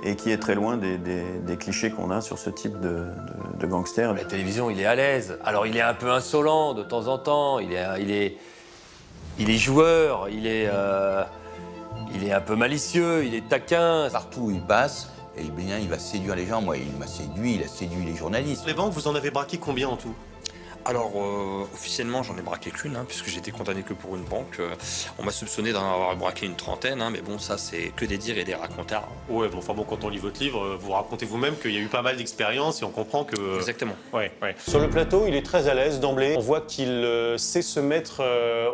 [SPEAKER 9] et qui est très loin des clichés qu'on a sur ce type de gangster.
[SPEAKER 10] La télévision, il est à l'aise. Alors, il est un peu insolent de temps en temps. Il est joueur, il est un peu malicieux, il est taquin.
[SPEAKER 5] Partout où il passe, eh bien, il va séduire les gens. Moi, il m'a séduit, il a séduit les journalistes.
[SPEAKER 11] Les banques, vous en avez braqué combien en tout?
[SPEAKER 12] Alors, officiellement, j'en ai braqué qu'une, puisque j'ai été condamné que pour une banque. On m'a soupçonné d'en avoir braqué une trentaine, mais bon, ça, c'est que des dires et des racontars.
[SPEAKER 11] Ouais, bon, enfin bon, quand on lit votre livre, vous racontez vous-même qu'il y a eu pas mal d'expériences et on comprend que...
[SPEAKER 12] Exactement.
[SPEAKER 11] Ouais. Sur le plateau, il est très à l'aise d'emblée. On voit qu'il sait se mettre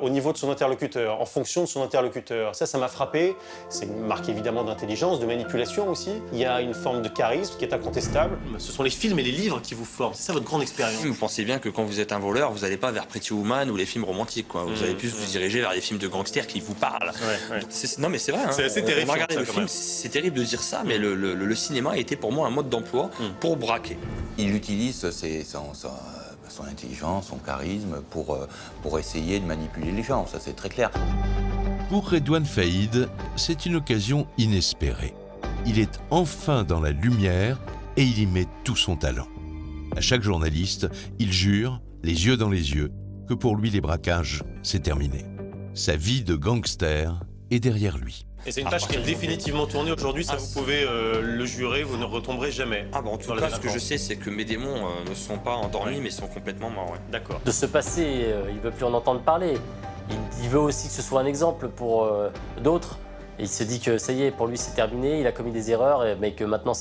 [SPEAKER 11] au niveau de son interlocuteur, en fonction de son interlocuteur. Ça m'a frappé. C'est une marque évidemment d'intelligence, de manipulation aussi. Il y a une forme de charisme qui est incontestable. Ce sont les films et les livres qui vous forment. C'est ça votre grande expérience.
[SPEAKER 12] Vous pensez bien que quand vous êtes un voleur, vous n'allez pas vers Pretty Woman ou les films romantiques, quoi. Vous allez plus vous diriger vers les films de gangsters qui vous parlent. Non, mais c'est vrai.
[SPEAKER 11] C'est assez terrifiant.
[SPEAKER 12] Regardez le film, c'est terrible de dire ça, mais le cinéma a été pour moi un mode d'emploi pour braquer.
[SPEAKER 5] Il utilise son intelligence, son charisme pour essayer de manipuler les gens, ça c'est très clair.
[SPEAKER 4] Pour Redouane Faïd, c'est une occasion inespérée. Il est enfin dans la lumière et il y met tout son talent. À chaque journaliste, il jure, les yeux dans les yeux, que pour lui les braquages, c'est terminé. Sa vie de gangster est derrière lui.
[SPEAKER 11] Et c'est une tâche qui est définitivement tournée aujourd'hui, ça vous pouvez le jurer, vous ne retomberez jamais.
[SPEAKER 12] En tout cas, ce que je sais, c'est que mes démons ne sont pas endormis, mais sont complètement morts.
[SPEAKER 11] D'accord.
[SPEAKER 3] De ce passé, il ne veut plus en entendre parler. Il veut aussi que ce soit un exemple pour d'autres. Et il se dit que ça y est, pour lui c'est terminé, il a commis des erreurs, mais que maintenant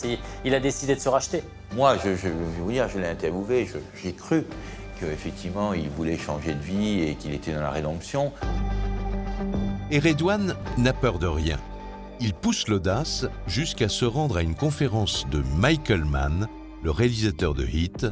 [SPEAKER 3] il a décidé de se racheter.
[SPEAKER 5] Moi, je vais vous dire, je l'ai interviewé, j'ai cru qu'effectivement il voulait changer de vie et qu'il était dans la rédemption.
[SPEAKER 4] Et Redouane n'a peur de rien. Il pousse l'audace jusqu'à se rendre à une conférence de Michael Mann, le réalisateur de Hit,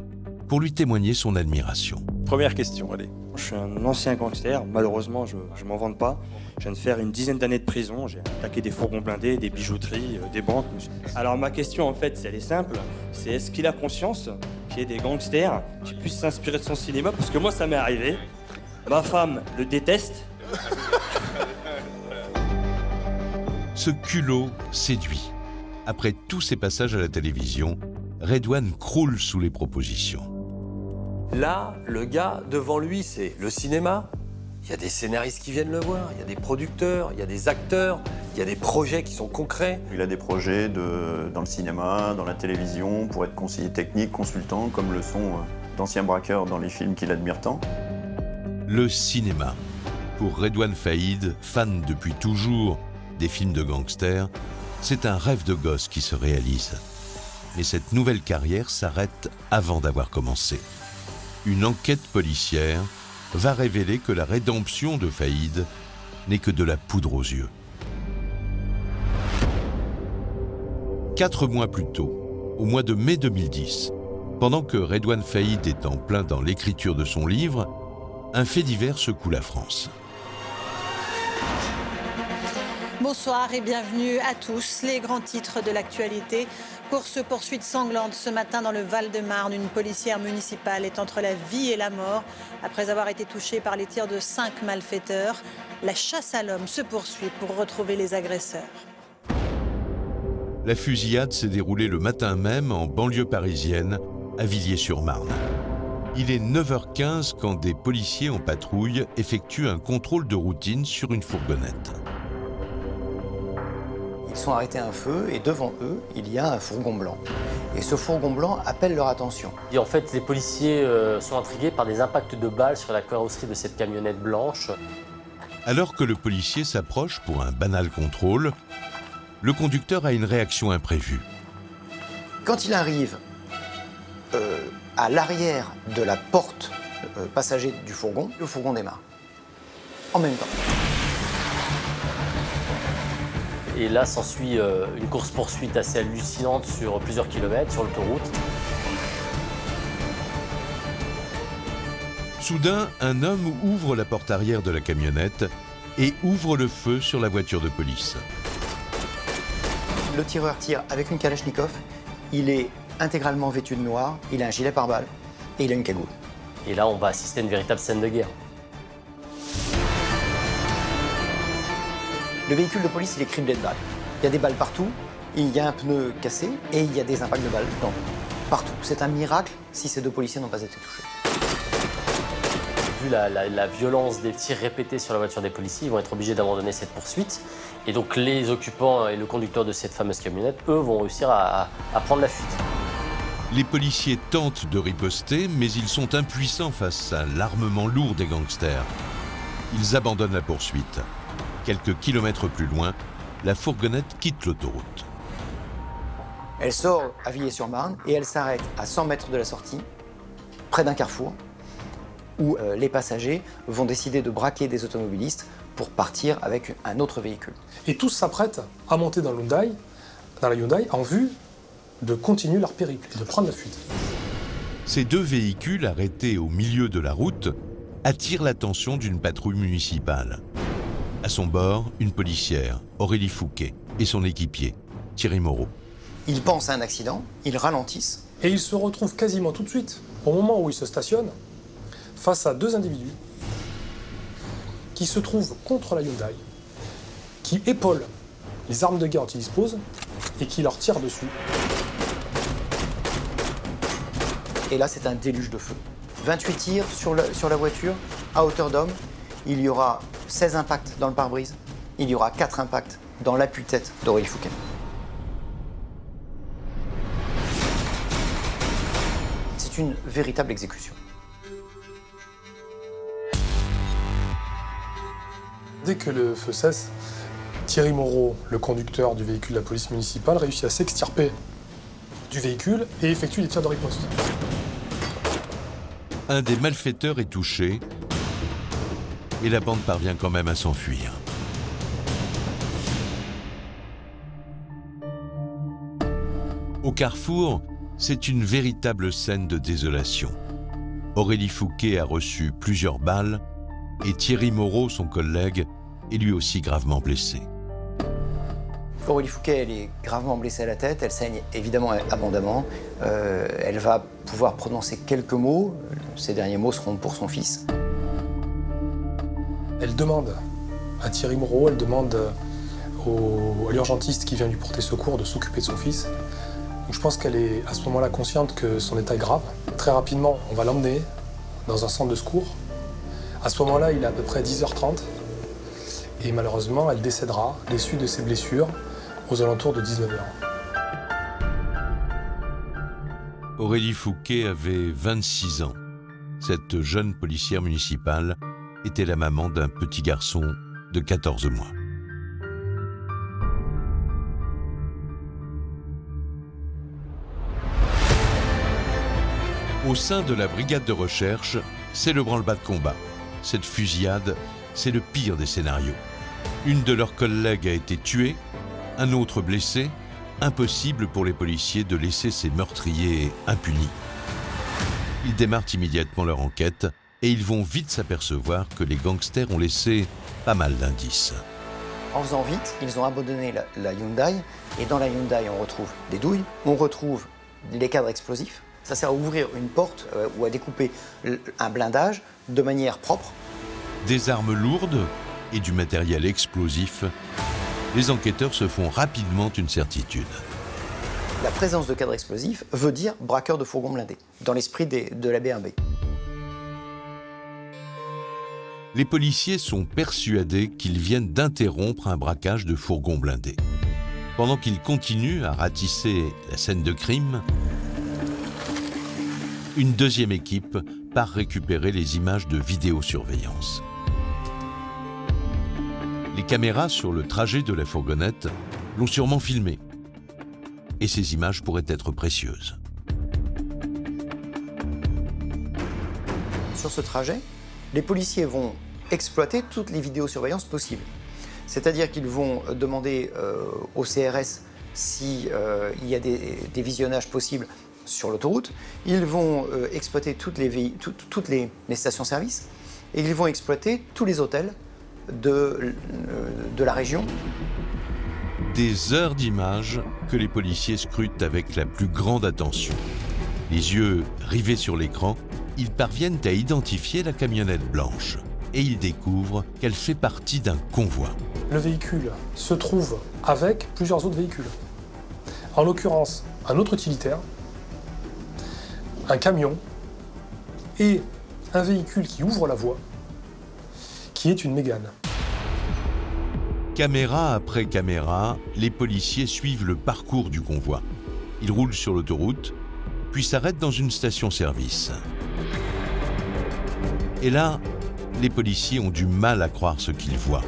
[SPEAKER 4] pour lui témoigner son admiration.
[SPEAKER 13] Première question, allez. Je suis un ancien gangster, malheureusement je m'en vante pas. Je viens de faire une dizaine d'années de prison, j'ai attaqué des fourgons blindés, des bijouteries, des banques. Alors ma question en fait, elle est simple, c'est est-ce qu'il a conscience qu'il y ait des gangsters qui puissent s'inspirer de son cinéma? Parce que moi ça m'est arrivé, ma femme le déteste.
[SPEAKER 4] Ce culot séduit. Après tous ses passages à la télévision, Redouane croule sous les propositions.
[SPEAKER 10] Là, le gars, devant lui, c'est le cinéma. Il y a des scénaristes qui viennent le voir, il y a des producteurs, il y a des acteurs, il y a des projets qui sont concrets.
[SPEAKER 9] Il a des projets dans le cinéma, dans la télévision, pour être conseiller technique, consultant, comme le sont d'anciens braqueurs dans les films qu'il admire tant.
[SPEAKER 4] Le cinéma. Pour Redouane Faïd, fan depuis toujours des films de gangsters, c'est un rêve de gosse qui se réalise. Mais cette nouvelle carrière s'arrête avant d'avoir commencé. Une enquête policière va révéler que la rédemption de Faïd n'est que de la poudre aux yeux. 4 mois plus tôt, au mois de mai 2010, pendant que Redouane Faïd est en plein dans l'écriture de son livre, un fait divers secoue la France.
[SPEAKER 14] Bonsoir et bienvenue à tous. Les grands titres de l'actualité. Course-poursuite sanglante ce matin dans le Val-de-Marne. Une policière municipale est entre la vie et la mort après avoir été touchée par les tirs de 5 malfaiteurs. La chasse à l'homme se poursuit pour retrouver les agresseurs.
[SPEAKER 4] La fusillade s'est déroulée le matin même en banlieue parisienne, à Villiers-sur-Marne. Il est 9h15 quand des policiers en patrouille effectuent un contrôle de routine sur une fourgonnette.
[SPEAKER 15] Ils sont arrêtés à un feu et devant eux, il y a un fourgon blanc. Et ce fourgon blanc appelle leur attention.
[SPEAKER 3] Et en fait, les policiers sont intrigués par des impacts de balles sur la carrosserie de cette camionnette blanche.
[SPEAKER 4] Alors que le policier s'approche pour un banal contrôle, le conducteur a une réaction imprévue.
[SPEAKER 15] Quand il arrive à l'arrière de la porte passager du fourgon, le fourgon démarre. En même temps.
[SPEAKER 3] Et là s'ensuit une course-poursuite assez hallucinante sur plusieurs kilomètres sur l'autoroute.
[SPEAKER 4] Soudain, un homme ouvre la porte arrière de la camionnette et ouvre le feu sur la voiture de police.
[SPEAKER 15] Le tireur tire avec une Kalachnikov, il est intégralement vêtu de noir, il a un gilet pare-balles et il a une cagoule.
[SPEAKER 3] Et là, on va assister à une véritable scène de guerre.
[SPEAKER 15] Le véhicule de police, il est criblé de balles. Il y a des balles partout, il y a un pneu cassé et il y a des impacts de balles partout. C'est un miracle si ces deux policiers n'ont pas été touchés.
[SPEAKER 3] Vu la violence des tirs répétés sur la voiture des policiers, ils vont être obligés d'abandonner cette poursuite. Et donc les occupants et le conducteur de cette fameuse camionnette, eux, vont réussir à prendre la fuite.
[SPEAKER 4] Les policiers tentent de riposter, mais ils sont impuissants face à l'armement lourd des gangsters. Ils abandonnent la poursuite. Quelques kilomètres plus loin, la fourgonnette quitte l'autoroute.
[SPEAKER 15] Elle sort à Villiers-sur-Marne et elle s'arrête à 100 mètres de la sortie, près d'un carrefour, où les passagers vont décider de braquer des automobilistes pour partir avec un autre véhicule.
[SPEAKER 16] Et tous s'apprêtent à monter dans la Hyundai en vue de continuer leur périple et de prendre la fuite.
[SPEAKER 4] Ces deux véhicules arrêtés au milieu de la route attirent l'attention d'une patrouille municipale. À son bord, une policière, Aurélie Fouquet, et son équipier, Thierry Moreau.
[SPEAKER 15] Ils pensent à un accident, ils ralentissent.
[SPEAKER 16] Et ils se retrouvent quasiment tout de suite, au moment où ils se stationnent, face à deux individus qui se trouvent contre la Hyundai, qui épaulent les armes de guerre dont ils disposent et qui leur tirent dessus.
[SPEAKER 15] Et là, c'est un déluge de feu. 28 tirs sur la voiture, à hauteur d'homme. Il y aura 16 impacts dans le pare-brise. Il y aura 4 impacts dans l'appui-tête d'Aurélie Fouquet. C'est une véritable exécution.
[SPEAKER 16] Dès que le feu cesse, Thierry Moreau, le conducteur du véhicule de la police municipale, réussit à s'extirper du véhicule et effectue des tirs de riposte.
[SPEAKER 4] Un des malfaiteurs est touché et la bande parvient quand même à s'enfuir. Au carrefour, c'est une véritable scène de désolation. Aurélie Fouquet a reçu plusieurs balles et Thierry Moreau, son collègue, est lui aussi gravement blessé.
[SPEAKER 15] Aurélie Fouquet, elle est gravement blessée à la tête, elle saigne évidemment abondamment. Elle va pouvoir prononcer quelques mots, ces derniers mots seront pour son fils.
[SPEAKER 16] Elle demande à Thierry Moreau, elle demande à l'urgentiste qui vient lui porter secours de s'occuper de son fils. Donc je pense qu'elle est à ce moment-là consciente que son état est grave. Très rapidement, on va l'emmener dans un centre de secours. À ce moment-là, il est à peu près 10h30 et malheureusement, elle décédera des suites de ses blessures aux alentours de 19h.
[SPEAKER 4] Aurélie Fouquet avait 26 ans. Cette jeune policière municipale était la maman d'un petit garçon de 14 mois. Au sein de la brigade de recherche, c'est le branle-bas de combat. Cette fusillade, c'est le pire des scénarios. Une de leurs collègues a été tuée, un autre blessé. Impossible pour les policiers de laisser ces meurtriers impunis. Ils démarrent immédiatement leur enquête et ils vont vite s'apercevoir que les gangsters ont laissé pas mal d'indices.
[SPEAKER 15] En faisant vite, ils ont abandonné la Hyundai et dans la Hyundai, on retrouve des douilles, on retrouve les cadres explosifs. Ça sert à ouvrir une porte ou à découper un blindage de manière propre.
[SPEAKER 4] Des armes lourdes et du matériel explosif, les enquêteurs se font rapidement une certitude.
[SPEAKER 15] La présence de cadres explosifs veut dire braqueur de fourgon blindé, dans l'esprit de la BRB.
[SPEAKER 4] Les policiers sont persuadés qu'ils viennent d'interrompre un braquage de fourgon blindé. Pendant qu'ils continuent à ratisser la scène de crime, une deuxième équipe part récupérer les images de vidéosurveillance. Les caméras sur le trajet de la fourgonnette l'ont sûrement filmé. Et ces images pourraient être précieuses.
[SPEAKER 15] Sur ce trajet, les policiers vont exploiter toutes les vidéosurveillances possibles. C'est-à-dire qu'ils vont demander au CRS s'il y a des visionnages possibles sur l'autoroute. Ils vont exploiter toutes les stations-service et ils vont exploiter tous les hôtels de la région.
[SPEAKER 4] Des heures d'images que les policiers scrutent avec la plus grande attention. Les yeux rivés sur l'écran, ils parviennent à identifier la camionnette blanche et ils découvrent qu'elle fait partie d'un convoi.
[SPEAKER 16] Le véhicule se trouve avec plusieurs autres véhicules. En l'occurrence, un autre utilitaire, un camion et un véhicule qui ouvre la voie, qui est une Mégane.
[SPEAKER 4] Caméra après caméra, les policiers suivent le parcours du convoi. Ils roulent sur l'autoroute, puis s'arrêtent dans une station-service. Et là, les policiers ont du mal à croire ce qu'ils voient.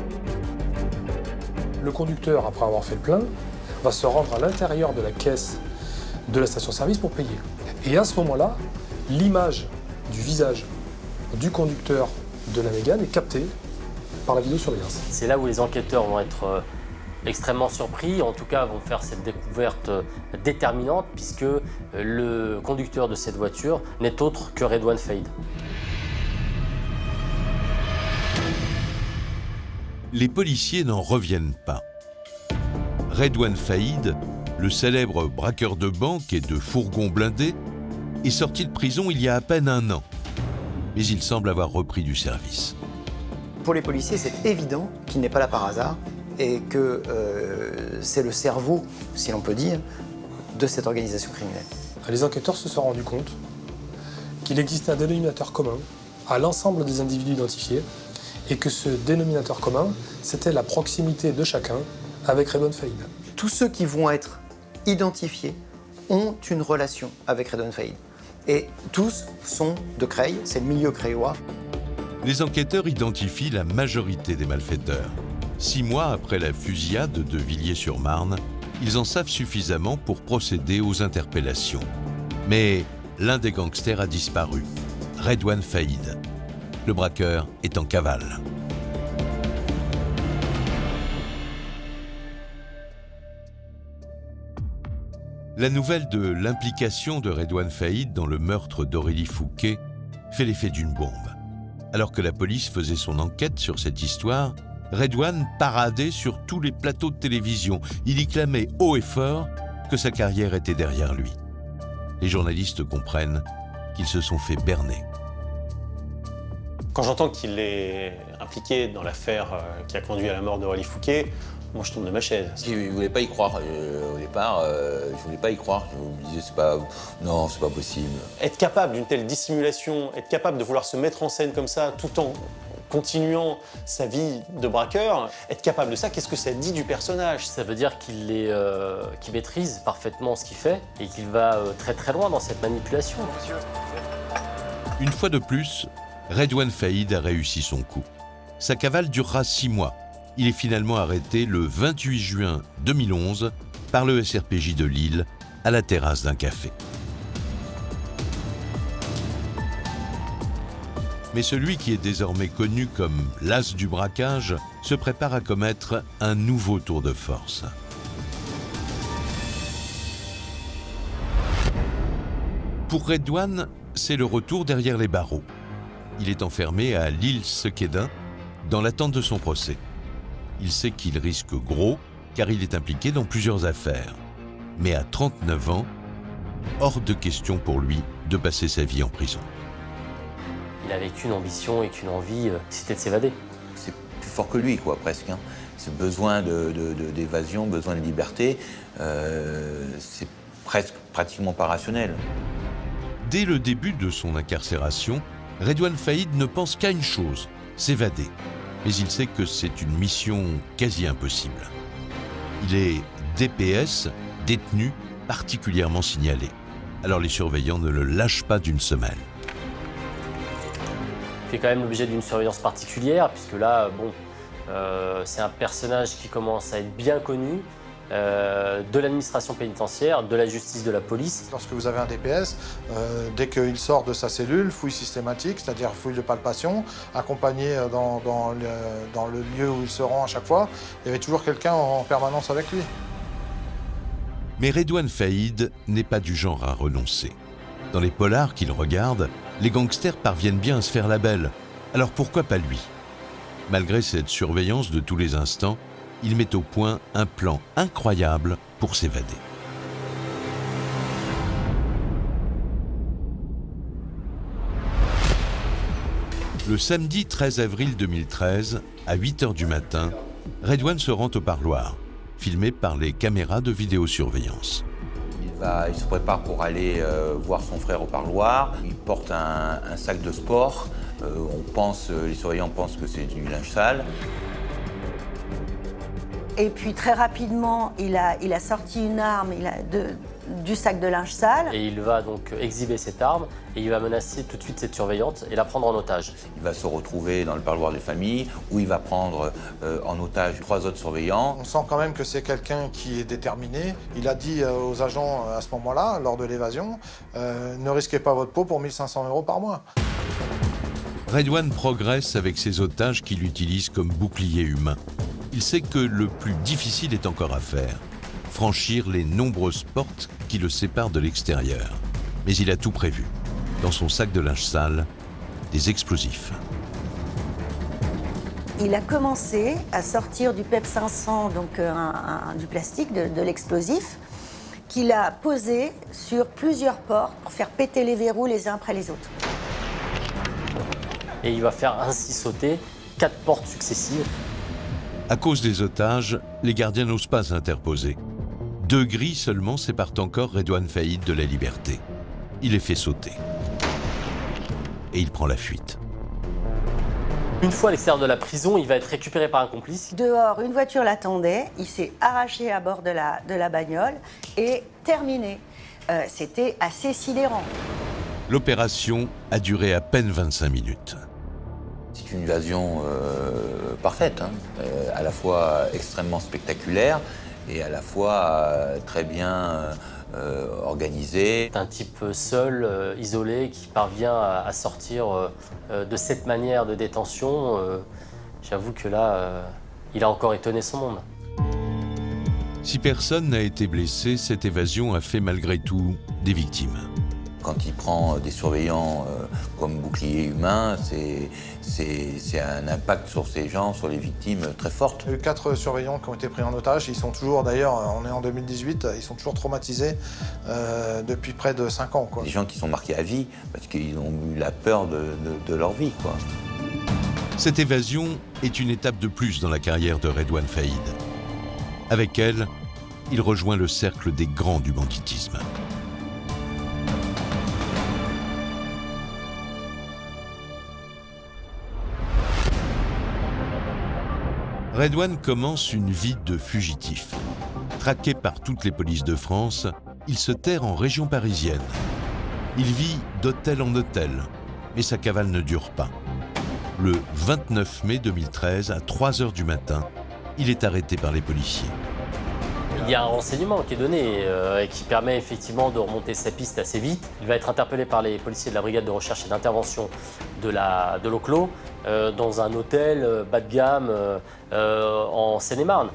[SPEAKER 16] Le conducteur, après avoir fait le plein, va se rendre à l'intérieur de la caisse de la station-service pour payer. Et à ce moment-là, l'image du visage du conducteur de la Mégane est captée par la vidéosurveillance.
[SPEAKER 3] C'est là où les enquêteurs vont être extrêmement surpris, en tout cas vont faire cette découverte déterminante, puisque le conducteur de cette voiture n'est autre que Redouane Faïd.
[SPEAKER 4] Les policiers n'en reviennent pas. Redouane Faïd, le célèbre braqueur de banque et de fourgons blindés, est sorti de prison il y a à peine 1 an. Mais il semble avoir repris du service.
[SPEAKER 15] Pour les policiers, c'est évident qu'il n'est pas là par hasard et que c'est le cerveau, si l'on peut dire, de cette organisation criminelle.
[SPEAKER 16] Les enquêteurs se sont rendus compte qu'il existait un dénominateur commun à l'ensemble des individus identifiés et que ce dénominateur commun, c'était la proximité de chacun avec Redouane Faïd.
[SPEAKER 15] Tous ceux qui vont être identifiés ont une relation avec Redouane Faïd. Et tous sont de Creil, c'est le milieu creillois.
[SPEAKER 4] Les enquêteurs identifient la majorité des malfaiteurs. 6 mois après la fusillade de Villiers-sur-Marne, ils en savent suffisamment pour procéder aux interpellations. Mais l'un des gangsters a disparu, Redouane Faïd. Le braqueur est en cavale. La nouvelle de l'implication de Redouane Faïd dans le meurtre d'Aurélie Fouquet fait l'effet d'une bombe. Alors que la police faisait son enquête sur cette histoire, Redouane paradait sur tous les plateaux de télévision. Il y clamait haut et fort que sa carrière était derrière lui. Les journalistes comprennent qu'ils se sont fait berner.
[SPEAKER 11] Quand j'entends qu'il est impliqué dans l'affaire qui a conduit à la mort d'Aurélie Fouquet, moi je tombe de ma chaise.
[SPEAKER 5] Je ne voulais pas y croire. Au départ, je ne voulais pas y croire. Je me disais, non, c'est pas possible.
[SPEAKER 11] Être capable d'une telle dissimulation, être capable de vouloir se mettre en scène comme ça tout en continuant sa vie de braqueur, être capable de ça, qu'est-ce que ça dit du personnage?
[SPEAKER 3] Ça veut dire qu'il maîtrise parfaitement ce qu'il fait et qu'il va très très loin dans cette manipulation.
[SPEAKER 4] Une fois de plus, Redouane Faïd a réussi son coup. Sa cavale durera 6 mois. Il est finalement arrêté le 28 juin 2011 par le SRPJ de Lille à la terrasse d'un café. Mais celui qui est désormais connu comme l'as du braquage se prépare à commettre un nouveau tour de force. Pour Redouane, c'est le retour derrière les barreaux. Il est enfermé à Lille-Sequedin dans l'attente de son procès. Il sait qu'il risque gros car il est impliqué dans plusieurs affaires. Mais à 39 ans, hors de question pour lui de passer sa vie en prison.
[SPEAKER 3] Il avait qu'une ambition et qu'une envie, c'était de s'évader.
[SPEAKER 5] C'est plus fort que lui, quoi, presque. Hein. Ce besoin d'évasion, besoin de liberté, c'est pratiquement pas rationnel.
[SPEAKER 4] Dès le début de son incarcération, Redouane Faïd ne pense qu'à une chose, s'évader. Mais il sait que c'est une mission quasi impossible. Il est DPS, détenu, particulièrement signalé. Alors les surveillants ne le lâchent pas d'une semelle.
[SPEAKER 3] Il fait quand même l'objet d'une surveillance particulière, puisque là, bon, c'est un personnage qui commence à être bien connu, de l'administration pénitentiaire, de la justice, de la police.
[SPEAKER 6] Lorsque vous avez un DPS, dès qu'il sort de sa cellule, fouille systématique, c'est-à-dire fouille de palpation, accompagné dans le lieu où il se rend à chaque fois, il y avait toujours quelqu'un en permanence avec lui.
[SPEAKER 4] Mais Redouane Faïd n'est pas du genre à renoncer. Dans les polars qu'il regarde, les gangsters parviennent bien à se faire la belle. Alors pourquoi pas lui? Malgré cette surveillance de tous les instants, il met au point un plan incroyable pour s'évader. Le samedi 13 avril 2013, à 8 h du matin, Redouane se rend au parloir, filmé par les caméras de vidéosurveillance.
[SPEAKER 5] Il se prépare pour aller voir son frère au parloir. Il porte un sac de sport. Les surveillants pensent que c'est du linge sale.
[SPEAKER 2] Et puis très rapidement, il a sorti une arme du sac de linge sale.
[SPEAKER 3] Et il va donc exhiber cette arme et il va menacer tout de suite cette surveillante et la prendre en otage.
[SPEAKER 5] Il va se retrouver dans le parloir des familles où il va prendre en otage 3 autres surveillants.
[SPEAKER 6] On sent quand même que c'est quelqu'un qui est déterminé. Il a dit aux agents à ce moment-là, lors de l'évasion, ne risquez pas votre peau pour 1 500 € par mois.
[SPEAKER 4] Redouane progresse avec ses otages qu'il utilise comme bouclier humain. Il sait que le plus difficile est encore à faire, franchir les nombreuses portes qui le séparent de l'extérieur. Mais il a tout prévu. Dans son sac de linge sale, des explosifs.
[SPEAKER 2] Il a commencé à sortir du PEP 500, donc du plastique, de l'explosif, qu'il a posé sur plusieurs portes pour faire péter les verrous les uns après les autres.
[SPEAKER 3] Et il va faire ainsi sauter 4 portes successives.
[SPEAKER 4] À cause des otages, les gardiens n'osent pas s'interposer. 2 grilles seulement séparent encore Redouane Faïd de la liberté. Il les fait sauter. Et il prend la fuite.
[SPEAKER 3] Une fois à l'extérieur de la prison, il va être récupéré par un complice.
[SPEAKER 2] Dehors, une voiture l'attendait. Il s'est arraché à bord de la bagnole et terminé. C'était assez sidérant.
[SPEAKER 4] L'opération a duré à peine 25 minutes.
[SPEAKER 5] C'est une évasion parfaite, à la fois extrêmement spectaculaire et à la fois très bien organisée.
[SPEAKER 3] C'est un type seul, isolé, qui parvient à sortir de cette manière de détention. J'avoue que là, il a encore étonné son monde.
[SPEAKER 4] Si personne n'a été blessé, cette évasion a fait malgré tout des victimes.
[SPEAKER 5] Quand il prend des surveillants comme bouclier humain, c'est un impact sur ces gens, sur les victimes, très forte.
[SPEAKER 6] Il y a eu 4 surveillants qui ont été pris en otage. Ils sont toujours, d'ailleurs, on est en 2018, ils sont toujours traumatisés depuis près de 5 ans.
[SPEAKER 5] Des gens qui sont marqués à vie parce qu'ils ont eu la peur de leur vie, quoi.
[SPEAKER 4] Cette évasion est une étape de plus dans la carrière de Redouane Faïd. Avec elle, il rejoint le cercle des grands du banditisme. Redouane commence une vie de fugitif. Traqué par toutes les polices de France, il se terre en région parisienne. Il vit d'hôtel en hôtel, mais sa cavale ne dure pas. Le 29 mai 2013, à 3 h du matin, il est arrêté par les policiers.
[SPEAKER 3] Il y a un renseignement qui est donné et qui permet effectivement de remonter sa piste assez vite. Il va être interpellé par les policiers de la brigade de recherche et d'intervention de l'Oclos dans un hôtel bas de gamme en Seine-et-Marne.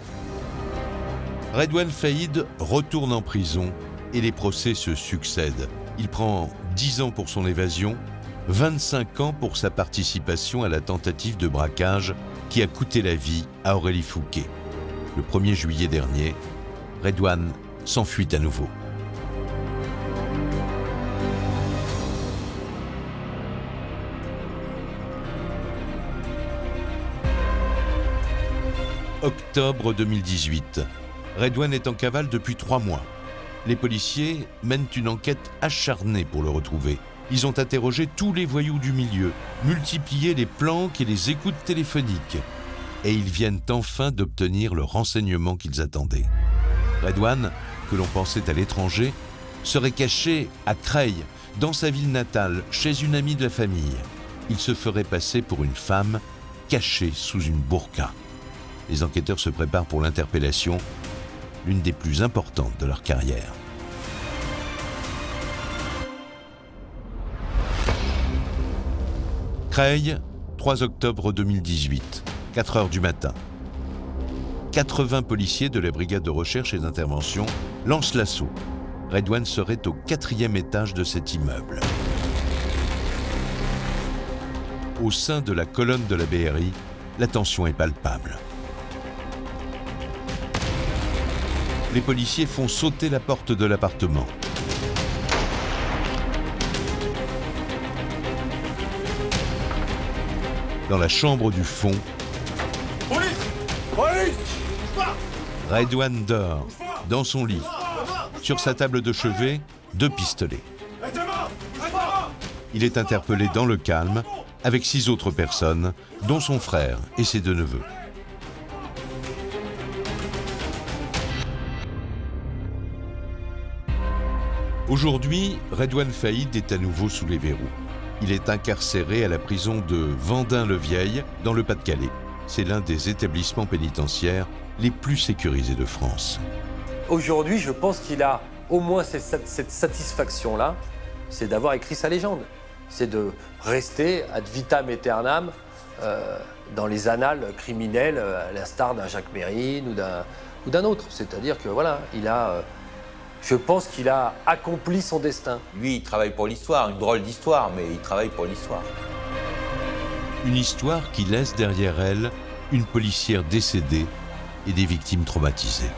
[SPEAKER 4] Redouane Faïd retourne en prison et les procès se succèdent. Il prend 10 ans pour son évasion, 25 ans pour sa participation à la tentative de braquage qui a coûté la vie à Aurélie Fouquet. Le 1er juillet dernier, Redouane s'enfuit à nouveau. Octobre 2018. Redouane est en cavale depuis 3 mois. Les policiers mènent une enquête acharnée pour le retrouver. Ils ont interrogé tous les voyous du milieu, multiplié les planques et les écoutes téléphoniques. Et ils viennent enfin d'obtenir le renseignement qu'ils attendaient. Redouane, que l'on pensait à l'étranger, serait caché à Creil, dans sa ville natale, chez une amie de la famille. Il se ferait passer pour une femme cachée sous une burqa. Les enquêteurs se préparent pour l'interpellation, l'une des plus importantes de leur carrière. Creil, 3 octobre 2018, 4 heures du matin. 80 policiers de la brigade de recherche et d'intervention lancent l'assaut. Redouane serait au 4e étage de cet immeuble. Au sein de la colonne de la BRI, la tension est palpable. Les policiers font sauter la porte de l'appartement. Dans la chambre du fond, Redouane dort, dans son lit. Sur sa table de chevet, 2 pistolets. Il est interpellé dans le calme, avec 6 autres personnes, dont son frère et ses 2 neveux. Aujourd'hui, Redouane Faïd est à nouveau sous les verrous. Il est incarcéré à la prison de Vendin-le-Vieil, dans le Pas-de-Calais. C'est l'un des établissements pénitentiaires les plus sécurisés de France.
[SPEAKER 10] Aujourd'hui, je pense qu'il a au moins cette satisfaction-là, c'est d'avoir écrit sa légende. C'est de rester ad vitam aeternam dans les annales criminelles, à l'instar d'un Jacques Mérine ou d'un autre. C'est-à-dire que voilà, je pense qu'il a accompli son destin.
[SPEAKER 5] Lui, il travaille pour l'histoire, une drôle d'histoire, mais il travaille pour l'histoire.
[SPEAKER 4] Une histoire qui laisse derrière elle une policière décédée et des victimes traumatisées.